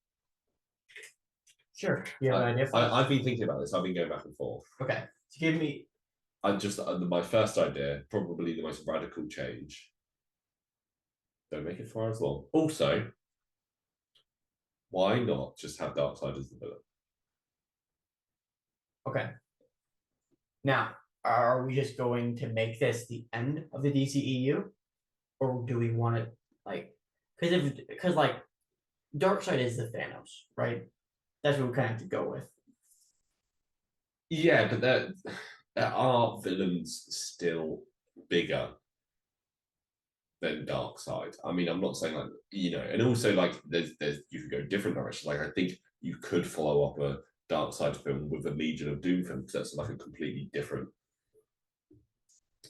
B: Sure. You have an idea?
A: I've been thinking about this. I've been going back and forth.
B: Okay. So give me.
A: My first idea, probably the most radical change. Don't make it 4 hours long. Also, why not just have Darkseid as the villain?
B: Okay. Now, are we just going to make this the end of the DCEU, or do we want it like because like Darkseid is the Thanos, right? That's what we kind of have to go with.
A: Yeah, but there are villains still bigger than Darkseid. I mean, I'm not saying like and also like there's you could go different directions. Like I think you could follow up a Darkseid film with a Legion of Doom film because that's like a completely different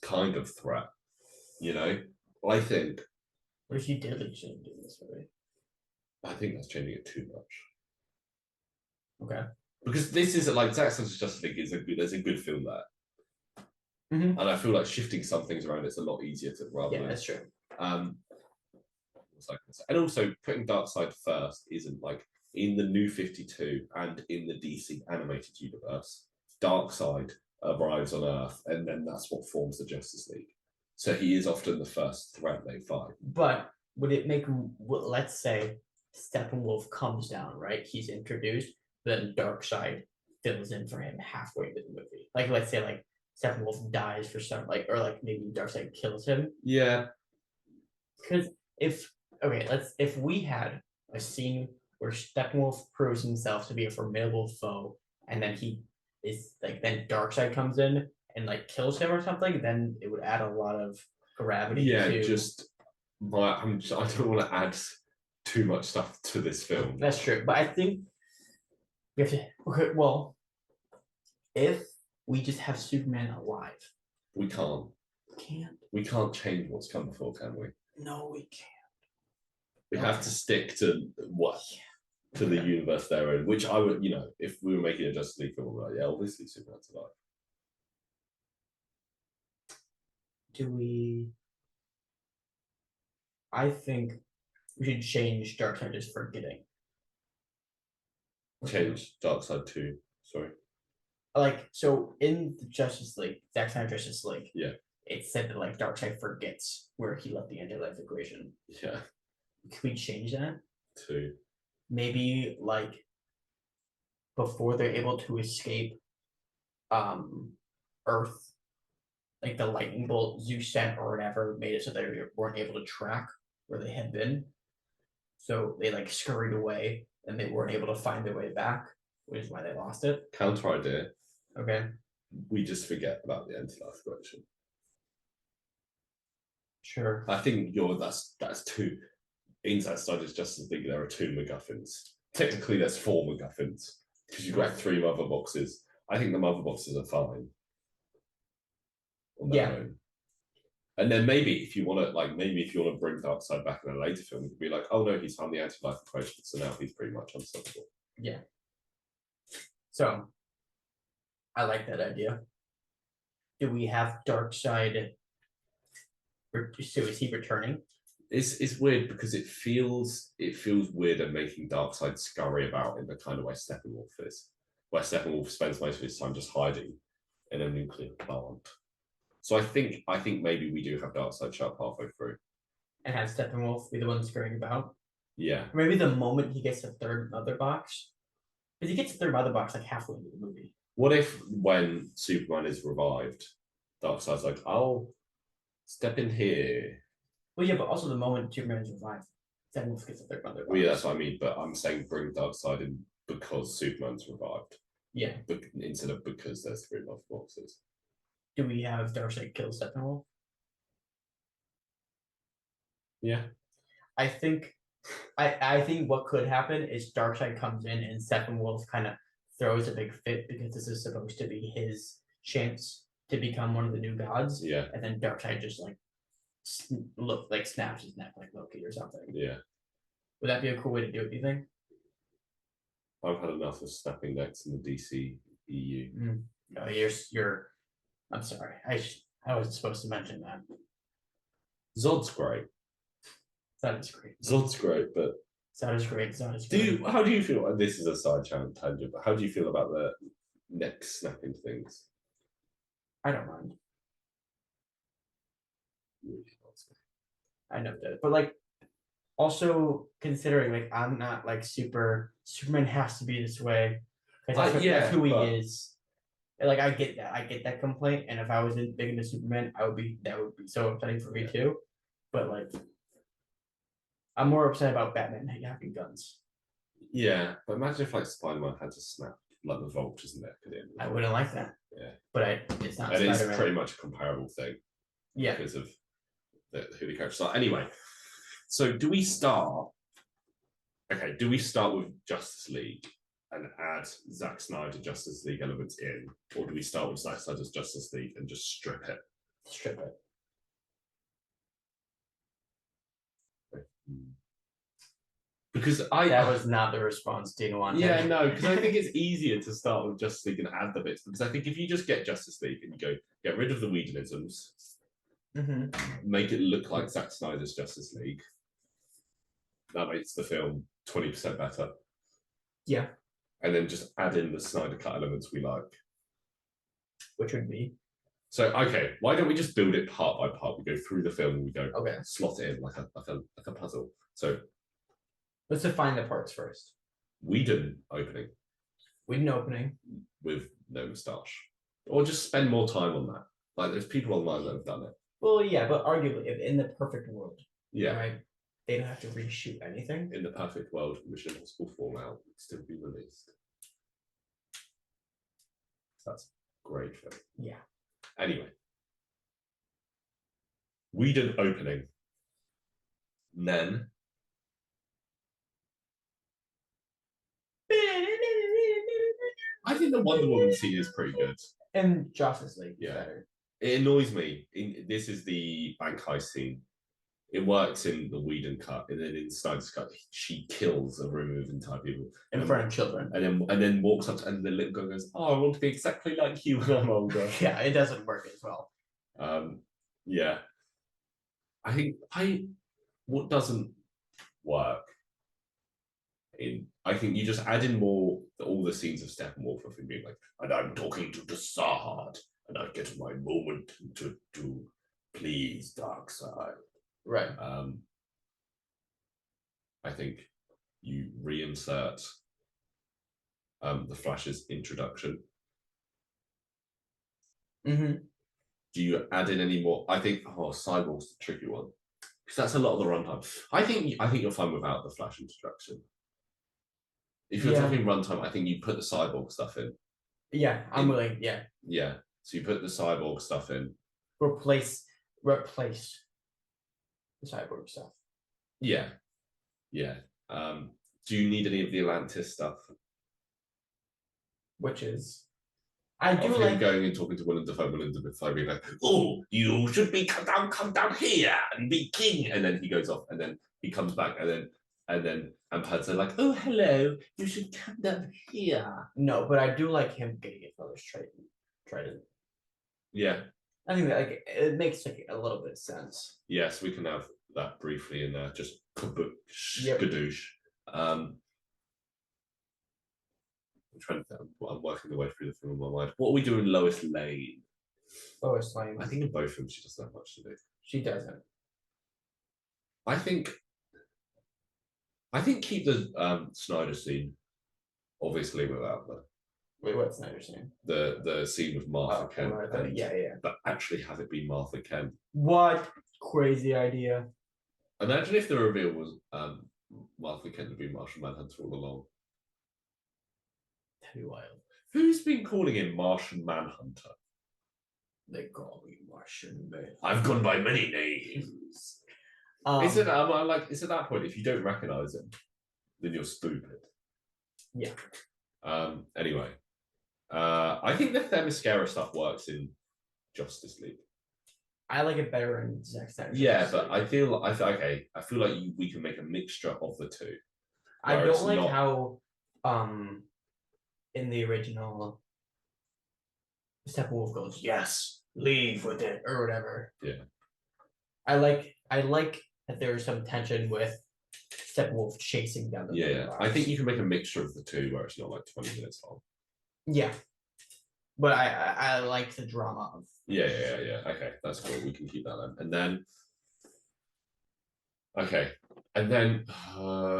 A: kind of threat. I think.
B: What if you did Legion of Doom this way?
A: I think that's changing it too much.
B: Okay.
A: Because this is like Zack Snyder's Justice League there's a good film there.
B: Mm-hmm.
A: And I feel like shifting some things around it's a lot easier to rather than
B: that's true.
A: And also putting Darkseid first isn't like in the New 52 and in the DC animated universe, Darkseid arrives on Earth and then that's what forms the Justice League. So he is often the first threat they fight.
B: But would it make let's say Steppenwolf comes down, right? He's introduced, then Darkseid fills in for him halfway through the movie. Like let's say like Steppenwolf dies for some or maybe Darkseid kills him.
A: Yeah.
B: Because if we had a scene where Steppenwolf proves himself to be a formidable foe, and then he is then Darkseid comes in and kills him or something, then it would add a lot of gravity.
A: Yeah, I don't want to add too much stuff to this film.
B: That's true, but I think we have to. Okay, well, if we just have Superman alive,
A: we can't.
B: Can't.
A: We can't change what's come before, can we?
B: No, we can't.
A: We have to stick to to the universe they're in, which I would, if we were making a Justice League film, like, yeah, obviously Superman's alive.
B: Do we? I think we should change Darkseid just forgetting.
A: Change Darkseid to, sorry.
B: So in the Justice League, Zack Snyder Justice League,
A: yeah,
B: it said that Darkseid forgets where he left the anti-life equation.
A: Yeah.
B: Can we change that?
A: To
B: maybe before they're able to escape Earth, the lightning bolt Zeus sent or whatever made it so they weren't able to track where they had been. So they scurried away and they weren't able to find their way back, which is why they lost it.
A: Counter idea.
B: Okay.
A: We just forget about the anti-life equation.
B: Sure.
A: I think that's two. In Zack Snyder's Justice League, there are 2 MacGuffins. Technically, there's 4 MacGuffins because you've got 3 mother boxes. I think the mother boxes are fine. On their own. And then maybe if you want to bring Darkseid back in a later film, you could be like, oh no, he's found the anti-life equation, so now he's pretty much unstoppable.
B: Yeah. So, I like that idea. Do we have Darkseid? So is he returning?
A: It's weird because it feels weird at making Darkseid scurry about in the kind of way Steppenwolf is, where Steppenwolf spends most of his time just hiding in a nuclear plant. So I think maybe we do have Darkseid show up halfway through,
B: and have Steppenwolf be the one scurrying about.
A: Yeah.
B: Maybe the moment he gets the third mother box, because he gets the third mother box halfway into the movie.
A: What if when Superman is revived, Darkseid's like, I'll step in here.
B: Well, yeah, but also the moment Superman is revived, Steppenwolf gets the third mother box.
A: Well, yeah, that's what I mean. But I'm saying bring Darkseid in because Superman's revived.
B: Yeah.
A: Instead of because there's 3 love boxes.
B: Do we have Darkseid kill Steppenwolf?
A: Yeah.
B: I think what could happen is Darkseid comes in and Steppenwolf kind of throws a big fit because this is supposed to be his chance to become one of the new gods.
A: Yeah.
B: And then Darkseid just like snaps his neck like Loki or something.
A: Yeah.
B: Would that be a cool way to do it, do you think?
A: I've had enough of snapping necks in the DC EU.
B: No, you're I'm sorry. I wasn't supposed to mention that.
A: Zod's great.
B: That is great.
A: Zod's great, but
B: That is great. That is great.
A: how do you feel? This is a side tangent, but how do you feel about the neck snapping things?
B: I don't mind. I know that, but like, also considering like I'm not like Superman has to be this way because that's who he is. And, like I get that complaint, and if I was big into Superman, that would be so upsetting for me too. But like, I'm more upset about Batman having guns.
A: Yeah, but imagine if like Spider-Man had to snap like the vulture's neck at the end.
B: I wouldn't like that.
A: Yeah,
B: but it's not.
A: And it's pretty much a comparable thing.
B: Yeah,
A: because of who the characters are. Anyway, so do we start? Okay, do we start with Justice League and add Zack Snyder Justice League elements in, or do we start with Zack Snyder's Justice League and just strip it?
B: Strip it.
A: Because
B: that was not the response Dean wanted.
A: Yeah, no, because I think it's easier to start with Justice League and add the bits. Because I think if you just get Justice League and you go get rid of the Whedonisms, make it look like Zack Snyder's Justice League, that makes the film 20% better.
B: Yeah.
A: And then just add in the Snyder Cut elements we like.
B: Which would be?
A: So, okay, why don't we just build it part by part? We go through the film and we go slot it in like a puzzle. So
B: let's define the parts first.
A: Whedon opening.
B: Whedon opening.
A: With no moustache. Or just spend more time on that. Like, there's people online that have done it.
B: Well, yeah, but arguably, in the perfect world,
A: yeah,
B: right? They don't have to reshoot anything.
A: In the perfect world, Mission Impossible Fallout would still be released. So that's great film.
B: Yeah.
A: Anyway, Whedon opening. Then I think the Wonder Woman scene is pretty good.
B: And Justice League is
A: yeah.
B: better.
A: It annoys me. This is the bank heist scene. It works in the Whedon cut, and then in Snyder's cut, she kills a room of entire people
B: in front of children,
A: and then walks up to, and the little girl goes, "Oh, I want to be exactly like you when I'm older."
B: Yeah, it doesn't work as well.
A: Yeah, I think what doesn't work I think you just add in more all the scenes of Steppenwolf of him being like, and I'm talking to the Zod, and I get my moment to please Darkseid.
B: Right.
A: I think you reinsert the Flash's introduction.
B: Mm-hmm.
A: Do you add in any more? I think Cyborg's the tricky one because that's a lot of the runtime. I think you're fine without the Flash introduction. If you're talking runtime, I think you put the Cyborg stuff in.
B: Yeah, I'm willing. Yeah.
A: Yeah. So you put the Cyborg stuff in.
B: Replace the Cyborg stuff.
A: Yeah. Yeah. Do you need any of the Atlantis stuff?
B: Which is, I do like
A: him going and talking to Willem Dafoe being like, "Oh, you should be come down here and be king," and then he goes off, and then he comes back, and Pads are like, "Oh, hello, you should come down here."
B: No, but I do like him getting his brother's trident.
A: Yeah,
B: I think that it makes like a little bit of sense.
A: Yes, we can have that briefly in there. Just skadoosh. I'm working the way through the film in my mind. What are we doing, Lois Lane?
B: Lois Lane.
A: I think in both films she doesn't have much to do.
B: She doesn't.
A: I think keep the Snyder scene, obviously, without the.
B: Wait, what Snyder scene?
A: The scene with Martha Kent.
B: Right, yeah.
A: But actually have it be Martha Kent.
B: What crazy idea!
A: Imagine if the reveal was Martha Kent had been Martian Manhunter all along.
B: That'd be wild.
C: Who's been calling him Martian Manhunter?
B: They call me Martian Man.
C: I've gone by many names. Is it? I'm like, it's at that point, if you don't recognize him, then you're stupid.
B: Yeah.
C: Anyway, I think the Themyscira stuff works in Justice League.
B: I like it better in Zack Snyder.
C: Yeah, but I feel like we can make a mixture of the two.
B: I don't like how in the original Steppenwolf goes, yes, leave with it or whatever.
C: Yeah.
B: I like that there's some tension with Steppenwolf chasing down the
C: Yeah. I think you can make a mixture of the two where it's not like 20 minutes long.
B: Yeah. But I like the drama of
C: Yeah. Okay, that's cool. We can keep that then. And then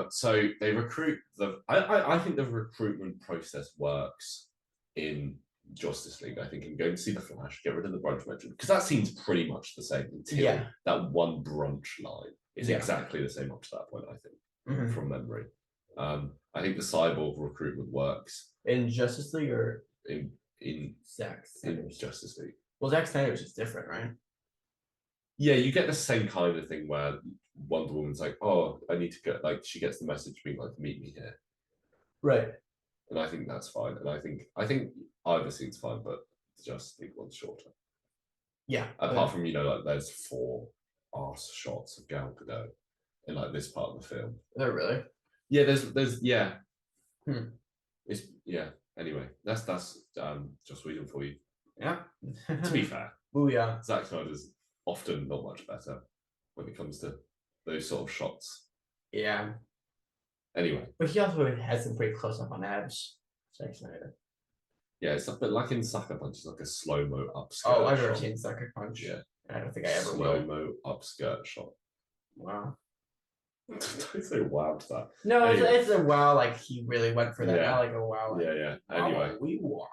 C: so they recruit I think the recruitment process works in Justice League. I think I'm going to see the Flash, get rid of the brunch mention, because that seems pretty much the same until that one brunch line is exactly the same up to that point, I think, from memory. I think the Cyborg recruitment works.
B: In Justice League or
C: in
B: Zack Snyder's?
C: In Justice League.
B: Well, Zack Snyder's is different, right?
C: Yeah, you get the same kind of thing where Wonder Woman's like, oh, I need to go, like, she gets the message being like, meet me here.
B: Right.
C: And I think that's fine. And I think either scene's fine, but the Justice League one's shorter.
B: Yeah.
C: Apart from, like there's 4 arse shots of Gal Gadot in like this part of the film.
B: Oh, really?
C: Yeah, there's It's anyway, that's just reading for you.
B: Yeah.
C: To be fair.
B: Booyah.
C: Zack Snyder's often not much better when it comes to those sort of shots.
B: Yeah.
C: Anyway.
B: But he also has some pretty close up on abs. Zack Snyder.
C: Yeah, it's a bit like in Sucker Punch, it's like a slow-mo upskirt.
B: Oh, I've never seen Sucker Punch.
C: Yeah.
B: I don't think I ever will.
C: Slow-mo upskirt shot.
B: Wow.
C: Don't say wow to that.
B: No,
C: anyway.
B: it's a wow, like he really went for that.
C: Yeah.
B: Not like a wow. Like,
C: Yeah. Anyway.
B: We won.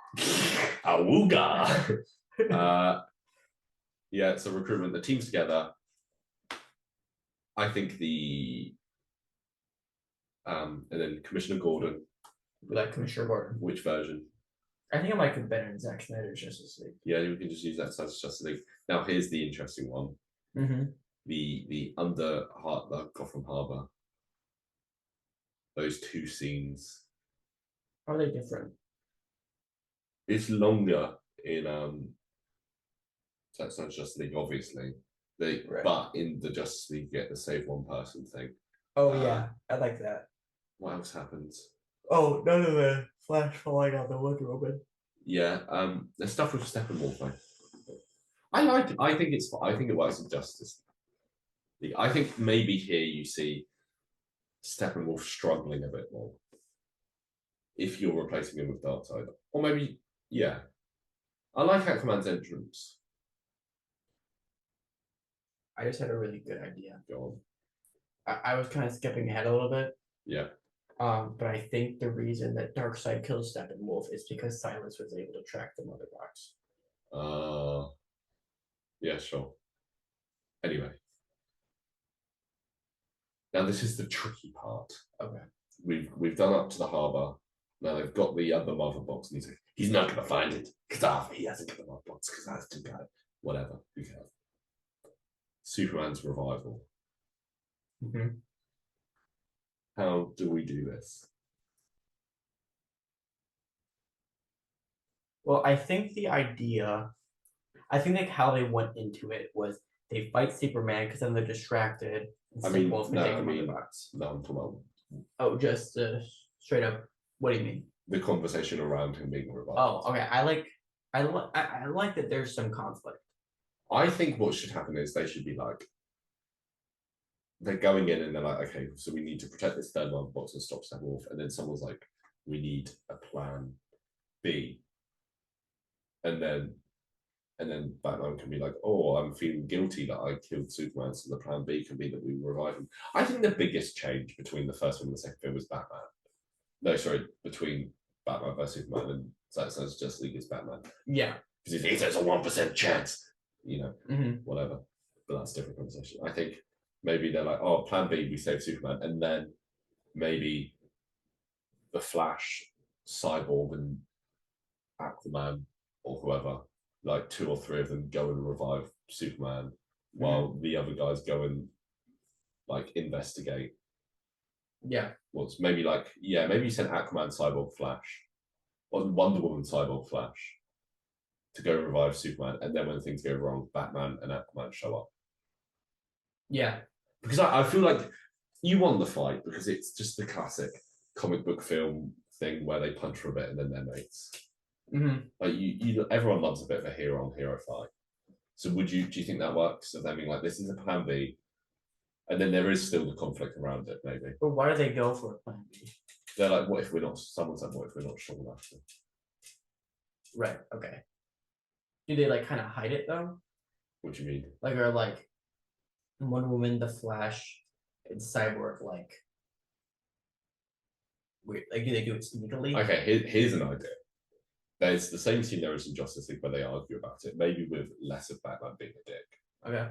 C: Awooga. Yeah, so recruitment, the team's together. I think and then Commissioner Gordon.
B: We like Commissioner Gordon.
C: Which version?
B: I think I like it better in Zack Snyder's Justice League.
C: Yeah, we can just use that as Justice League. Now here's the interesting one. The the Gotham Harbor. Those 2 scenes.
B: Are they different?
C: It's longer in Zack Snyder's Justice League, obviously. But in the Justice League, you get the save one person thing.
B: Oh yeah, I like that.
C: What else happens?
B: Oh, none of the Flash falling on the Wonder Woman.
C: Yeah, there's stuff with Steppenwolf. I think it works in Justice League. I think maybe here you see Steppenwolf struggling a bit more if you're replacing him with Darkseid, or maybe I like Aquaman's entrance.
B: I just had a really good idea.
C: Go
B: on. I was kind of skipping ahead a little bit.
C: Yeah.
B: But I think the reason that Darkseid kills Steppenwolf is because Silence was able to track the Mother Box.
C: Yeah, sure. Anyway. Now this is the tricky part.
B: Okay.
C: We've done up to the harbour. Now they've got the other mother box, and he's not gonna find it. Because he hasn't got the mother box, because that's too bad. Whatever, who cares? Superman's revival. How do we do this?
B: Well, I think like how they went into it was they fight Superman because then they're distracted.
C: No, I'm talking about.
B: Oh, just straight up. What do you mean?
C: The conversation around him being revived.
B: Oh, okay. I like that there's some conflict.
C: I think what should happen is they should be like, they're going in and they're like, okay, so we need to protect this third mother box and stop Steppenwolf, and then someone's like, we need a plan B, and then Batman can be like, oh, I'm feeling guilty that I killed Superman, so the plan B can be that we revive him. I think the biggest change between the first film and the second film was Batman. No, sorry, between Batman vs Superman and Zack Snyder's Justice League is Batman.
B: Yeah,
C: because he says a 1% chance, whatever. But that's a different conversation. I think maybe they're like, oh, plan B, we save Superman, and then maybe the Flash Cyborg and Aquaman or whoever, like 2 or 3 of them go and revive Superman, while the other guys go and like investigate.
B: Yeah.
C: What's maybe like maybe you send Aquaman, Cyborg, Flash, or Wonder Woman, Cyborg, Flash to go revive Superman, and then when things go wrong, Batman and Aquaman show up.
B: Yeah.
C: Because I feel like you want the fight because it's just the classic comic book film thing where they punch for a bit and then they're mates. Like everyone loves a bit of a hero on hero fight. So do you think that works? Of them being like, this is a plan B, and then there is still the conflict around it, maybe.
B: But why do they go for a plan B?
C: They're like, what if we're not? Someone's like, what if we're not sure enough?
B: Right. Okay. Do they like kind of hide it though?
C: What do you mean?
B: Like, are like Wonder Woman, the Flash, and Cyborg like weird? Like, do they do it sneakily?
C: Okay, here's an idea. There's the same scene there is in Justice League where they argue about it, maybe with less of Batman being a dick.
B: Okay.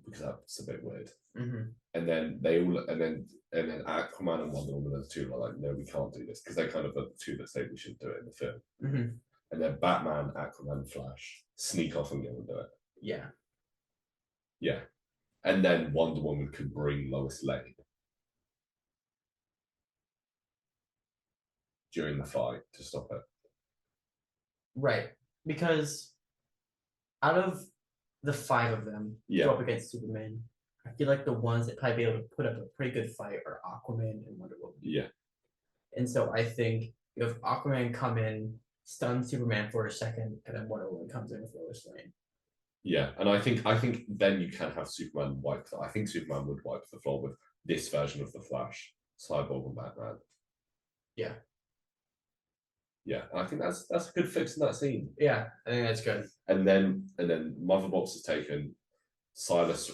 C: Because that's a bit weird.
B: Mm-hmm.
C: And then they all, and then Aquaman and Wonder Woman are the two are like, no, we can't do this because they kind of are the two that say we should do it in the film.
B: Mm-hmm.
C: And then Batman, Aquaman, Flash sneak off and go and do it.
B: Yeah.
C: Yeah. And then Wonder Woman could bring Lois Lane during the fight to stop it.
B: Right. Because out of the 5 of them go up against Superman, I feel like the ones that probably be able to put up a pretty good fight are Aquaman and Wonder Woman.
C: Yeah.
B: And so I think if Aquaman come in, stun Superman for a second, and then Wonder Woman comes in with Lois Lane.
C: Yeah, and I think then you can have Superman wipe. I think Superman would wipe the floor with this version of the Flash, Cyborg, and Batman.
B: Yeah.
C: Yeah, and I think that's a good fix in that scene.
B: Yeah, I think that's good.
C: And then Mother Box is taken, Silas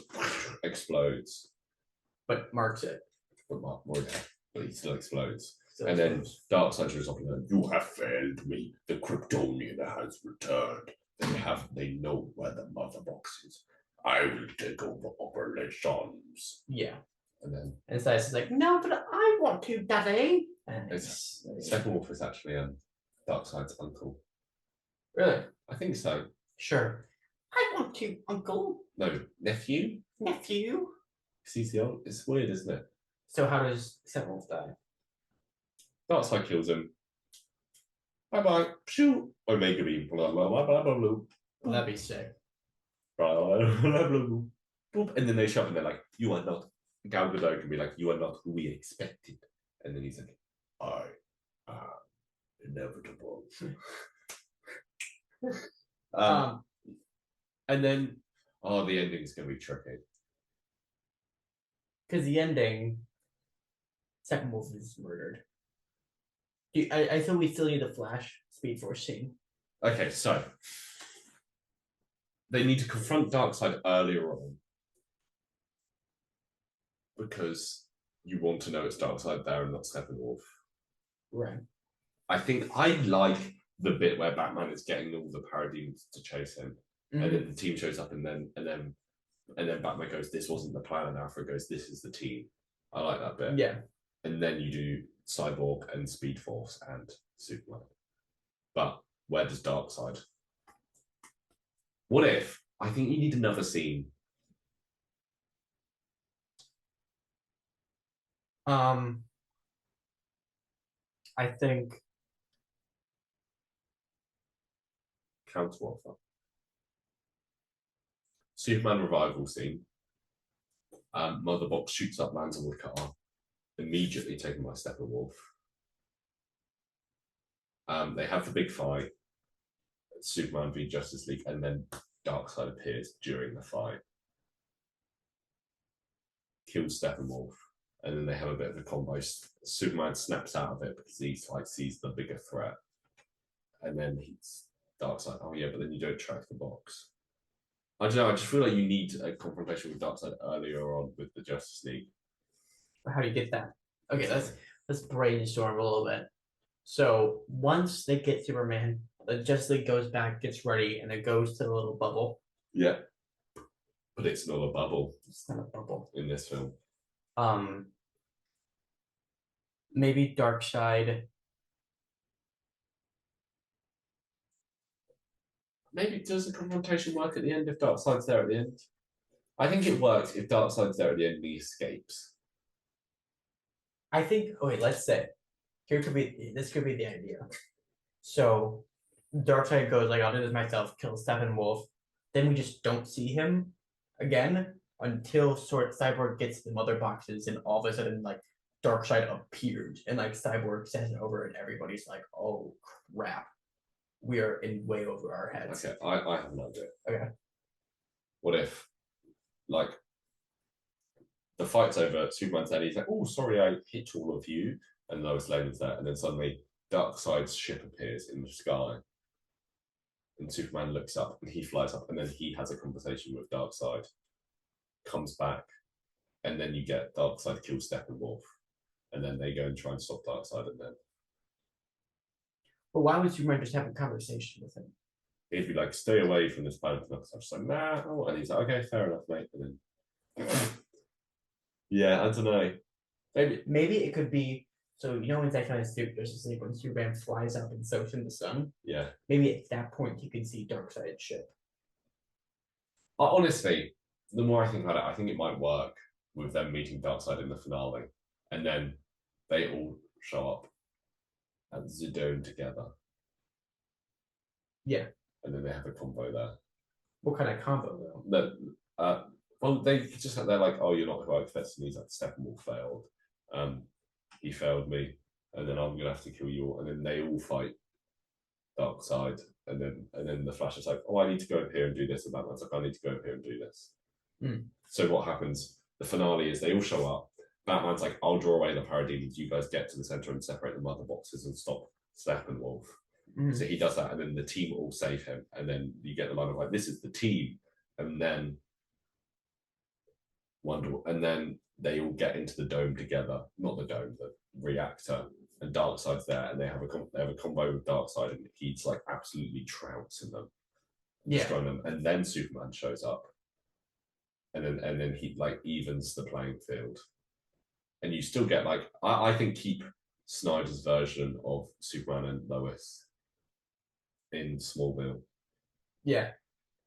C: explodes,
B: but marks it.
C: But he still explodes. And then Darkseid shows up and then, you have failed me. The Kryptonian has returned. They know where the Mother Box is. I will take over operations.
B: Yeah.
C: And
B: Silas is like, no, but I want to, Daddy.
C: Steppenwolf is actually Darkseid's uncle.
B: Really?
C: I think so.
B: Sure. I want to, Uncle.
C: No, nephew?
B: Nephew?
C: He's the old. It's weird, isn't it?
B: So how does Steppenwolf die?
C: Darkseid kills him. Bye bye. Shoo. Omega beam. Blah blah blah blah blah blah.
B: Well, that'd be sick.
C: Blah blah blah blah blah. Boop. And then they show up and they're like, "You are not." Gal Gadot can be like, "You are not who we expected." And then he's like, "I am inevitable." And then, the ending is going to be tricky.
B: Because the ending, Steppenwolf is murdered. I think we still need the Flash Speed Force scene.
C: Okay, so they need to confront Darkseid earlier on because you want to know it's Darkseid there and not Steppenwolf.
B: Right.
C: I think I like the bit where Batman is getting all the parademons to chase him, and then the team shows up, and then Batman goes, "This wasn't the plan," and Alfred goes, "This is the team." I like that bit.
B: Yeah.
C: And then you do Cyborg and Speed Force and Superman. But where does Darkseid? What if? I think you need another scene.
B: I think
C: Counteroffer. Superman revival scene. Mother Box shoots up, lands on the car, immediately taken by Steppenwolf. They have the big fight, Superman v Justice League, and then Darkseid appears during the fight, kills Steppenwolf, and then they have a bit of a combo. Superman snaps out of it because he sees the bigger threat, and then he's Darkseid. Oh yeah, but then you don't track the box. I don't know. I just feel like you need a confrontation with Darkseid earlier on with the Justice League.
B: How do you get that? Okay, let's brainstorm a little bit. So once they get Superman, the Justice League goes back, gets ready, and it goes to the little bubble.
C: Yeah, but it's not a bubble.
B: It's not a bubble
C: in this film.
B: Maybe Darkseid
C: maybe does the confrontation work at the end if Darkseid's there at the end? I think it works if Darkseid's there at the end and he escapes.
B: I think. Oh wait, let's say this could be the idea. So Darkseid goes like, I'll do this myself, kills Steppenwolf. Then we just don't see him again until Cyborg gets the mother boxes, and all of a sudden like Darkseid appeared, and like Cyborg says it over, and everybody's like, "Oh crap, we are in way over our heads."
C: Okay, I have an idea.
B: Okay.
C: What if, like, the fight's over, Superman's there, he's like, "Oh, sorry, I hit all of you," and Lois Lane's there, and then suddenly Darkseid's ship appears in the sky, and Superman looks up, and he flies up, and then he has a conversation with Darkseid, comes back, and then you get Darkseid kill Steppenwolf, and then they go and try and stop Darkseid, and then
B: But why would Superman just have a conversation with him?
C: he'd be like, "Stay away from this planet." And Darkseid's like, "Nah," and he's like, "Okay, fair enough, mate," and then yeah, I don't know.
B: Maybe it could be. So you know when Zack Snyder's suit, there's this like when Superman flies up and soaks in the sun.
C: Yeah.
B: Maybe at that point you can see Darkseid's ship.
C: Honestly, the more I think about it, I think it might work with them meeting Darkseid in the finale, and then they all show up at the Dome together.
B: Yeah.
C: And then they have a combo there.
B: What kind of combo though?
C: Well, they're like, "Oh, you're not who I expected." And he's like, "Steppenwolf failed. He failed me, and then I'm gonna have to kill you all." And then they all fight Darkseid, and then the Flash is like, "Oh, I need to go up here and do this," and Batman's like, "I need to go up here and do this." So what happens? The finale is they all show up. Batman's like, "I'll draw away the parademons. You guys get to the center and separate the mother boxes and stop Steppenwolf." So he does that, and then the team all save him, and then you get the line of like, "This is the team," and then and then they all get into the dome together. Not the dome, the reactor, and Darkseid's there, and they have a combo with Darkseid, and he's like absolutely trouncing them, destroying them, and then Superman shows up, and then he like evens the playing field, and you still get like I think keep Snyder's version of Superman and Lois in Smallville.
B: Yeah.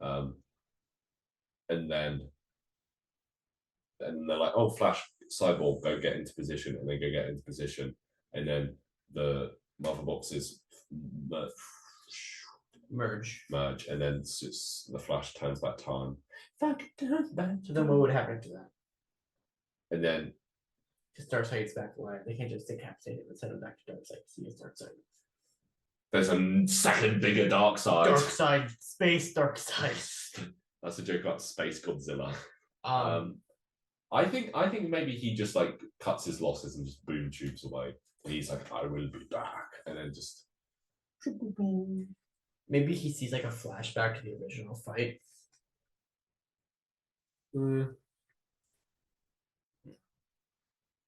C: And then they're like, "Oh, Flash, Cyborg, go get into position," and they go get into position, and then the mother boxes
B: merge,
C: and then the Flash turns back time.
B: So then what would happen after that?
C: And then
B: because Darkseid's back alive, they can't just decapitate him and send him back to Darkseid. See his Darkseid.
C: There's a second bigger Darkseid.
B: Darkseid, space Darkseid.
C: That's a joke about Space Godzilla. I think maybe he just like cuts his losses and just boom tubes away. And he's like, "I will be back," and then just
B: maybe he sees like a flashback to the original fight.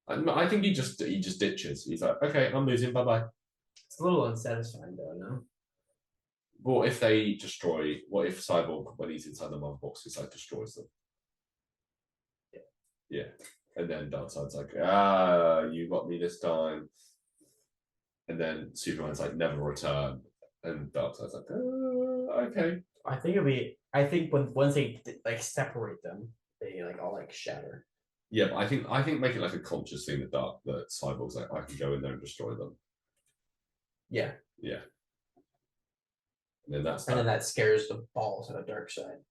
C: I think he just ditches. He's like, "Okay, I'm losing. Bye bye."
B: It's a little unsatisfying though, no?
C: What if they destroy? What if Cyborg, when he's inside the mother box, just like destroys them? Yeah. And then Darkseid's like, "You got me this time." And then Superman's like, "Never return." And Darkseid's like, "Okay."
B: I think once they like separate them, they like all like shatter.
C: Yeah, but I think make it like a conscious thing that Cyborg's like, "I can go in there and destroy them."
B: Yeah.
C: Yeah. And then
B: then that scares the balls out of Darkseid.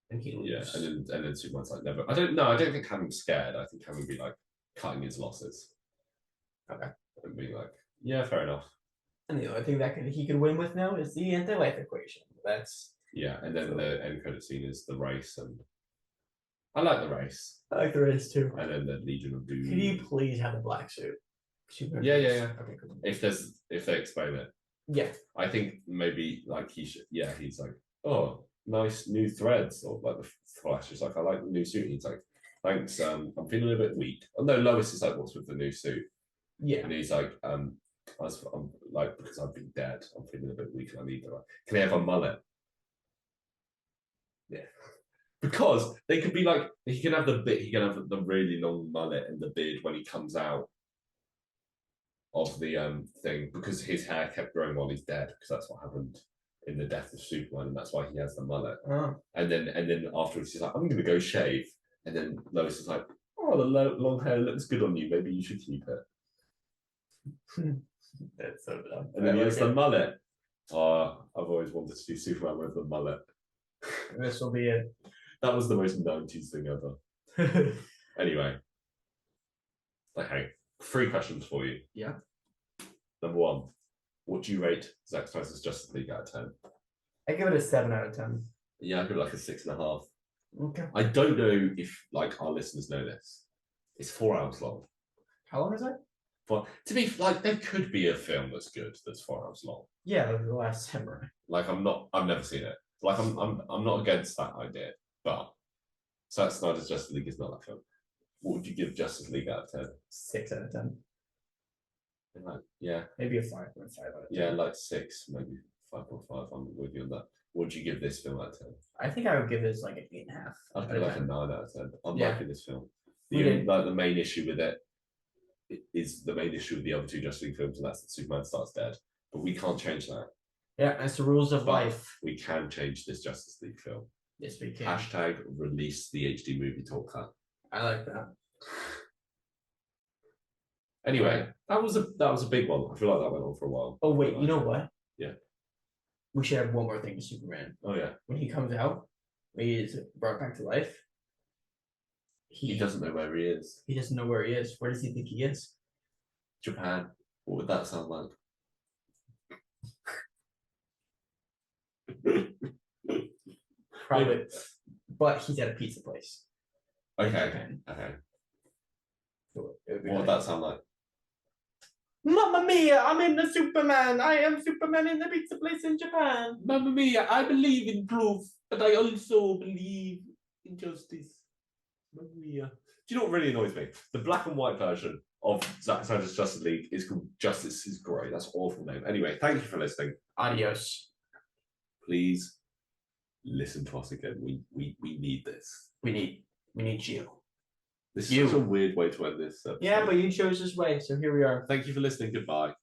B: And he leaves.
C: Yeah, and then Superman's like, "Never." I don't think having scared. I think having be like cutting his losses.
B: Okay.
C: And being like, "Yeah, fair enough."
B: And the only thing that he can win with now is the anti-life equation. That's
C: and then the end credit scene is the race, and I like the race.
B: I like the race too.
C: And then the Legion of Doom.
B: Can you please have the black suit?
C: Yeah.
B: Okay, cool.
C: If they explain it.
B: Yeah.
C: I think maybe like he should. Yeah, he's like, "Oh, nice new threads," or like the Flash is like, "I like the new suit." And he's like, "Thanks. I'm feeling a bit weak." Oh no, Lois is like, "What's with the new suit?"
B: Yeah.
C: And he's like, I'm like, because I've been dead, I'm feeling a bit weak and I need to, can I have a mullet? Yeah. Because they could be like, he can have the really long mullet and the beard when he comes out of the thing, because his hair kept growing while he's dead, because that's what happened in the death of Superman, and that's why he has the mullet.
B: Oh.
C: And then afterwards he's like, I'm gonna go shave. And then Lois is like, oh, the long hair looks good on you. Maybe you should keep it.
B: That's so dumb.
C: And then he has the mullet. Oh, I've always wanted to see Superman with the mullet.
B: This will be it.
C: That was the most 90s thing ever. Anyway. Okay. 3 questions for you.
B: Yeah.
C: Number 1. What do you rate Zack Snyder's Justice League out of 10?
B: I give it a 7 out of 10.
C: Yeah, I give it like a 6.5.
B: Okay.
C: I don't know if like our listeners know this. It's 4 hours long.
B: How long is it?
C: But to be like, there could be a film that's good that's 4 hours long.
B: Yeah, the last Samurai.
C: Like I've never seen it. Like I'm not against that idea, but Zack Snyder's Justice League is not that film. What would you give Justice League out of 10?
B: 6 out of 10.
C: Like, yeah.
B: Maybe a 5.5 out of 10.
C: Yeah, like 6, maybe 5.5. I'm with you on that. What would you give this film out of 10?
B: I think I would give this like an 8.5.
C: I'd give like a 9 out of 10. I'm
B: Yeah.
C: liking this film.
B: Okay.
C: The main issue with it is the main issue with the other 2 Justice League films, and that's that Superman starts dead. But we can't change that.
B: Yeah, it's the rules of
C: But
B: life.
C: we can change this Justice League film.
B: Yes, we can.
C: Hashtag release the HD movie talk cut.
B: I like that.
C: Anyway, that was a big one. I feel like that went on for a while.
B: Oh wait, you know what?
C: Yeah.
B: We should have one more thing to Superman.
C: Oh yeah.
B: When he comes out, when he is brought back to life,
C: He doesn't know where he is.
B: He doesn't know where he is. Where does he think he is?
C: Japan. What would that sound like?
B: Probably, but he's at a pizza place.
C: Okay.
B: Japan.
C: Okay.
B: So it would be
C: What would
B: like,
C: that sound like?
B: Mamma mia! I'm in the Superman. I am Superman in the pizza place in Japan.
C: Mamma mia, I believe in proof, but I also believe in justice. Mamma mia. Do you know what really annoys me? The black and white version of Zack Snyder's Justice League is called Justice is Grey. That's an awful name. Anyway, thank you for listening.
B: Adios.
C: Please listen to us again. We need this.
B: We need you.
C: This is
B: You.
C: such a weird way to end this episode.
B: Yeah, but you chose this way, so here we are.
C: Thank you for listening. Goodbye.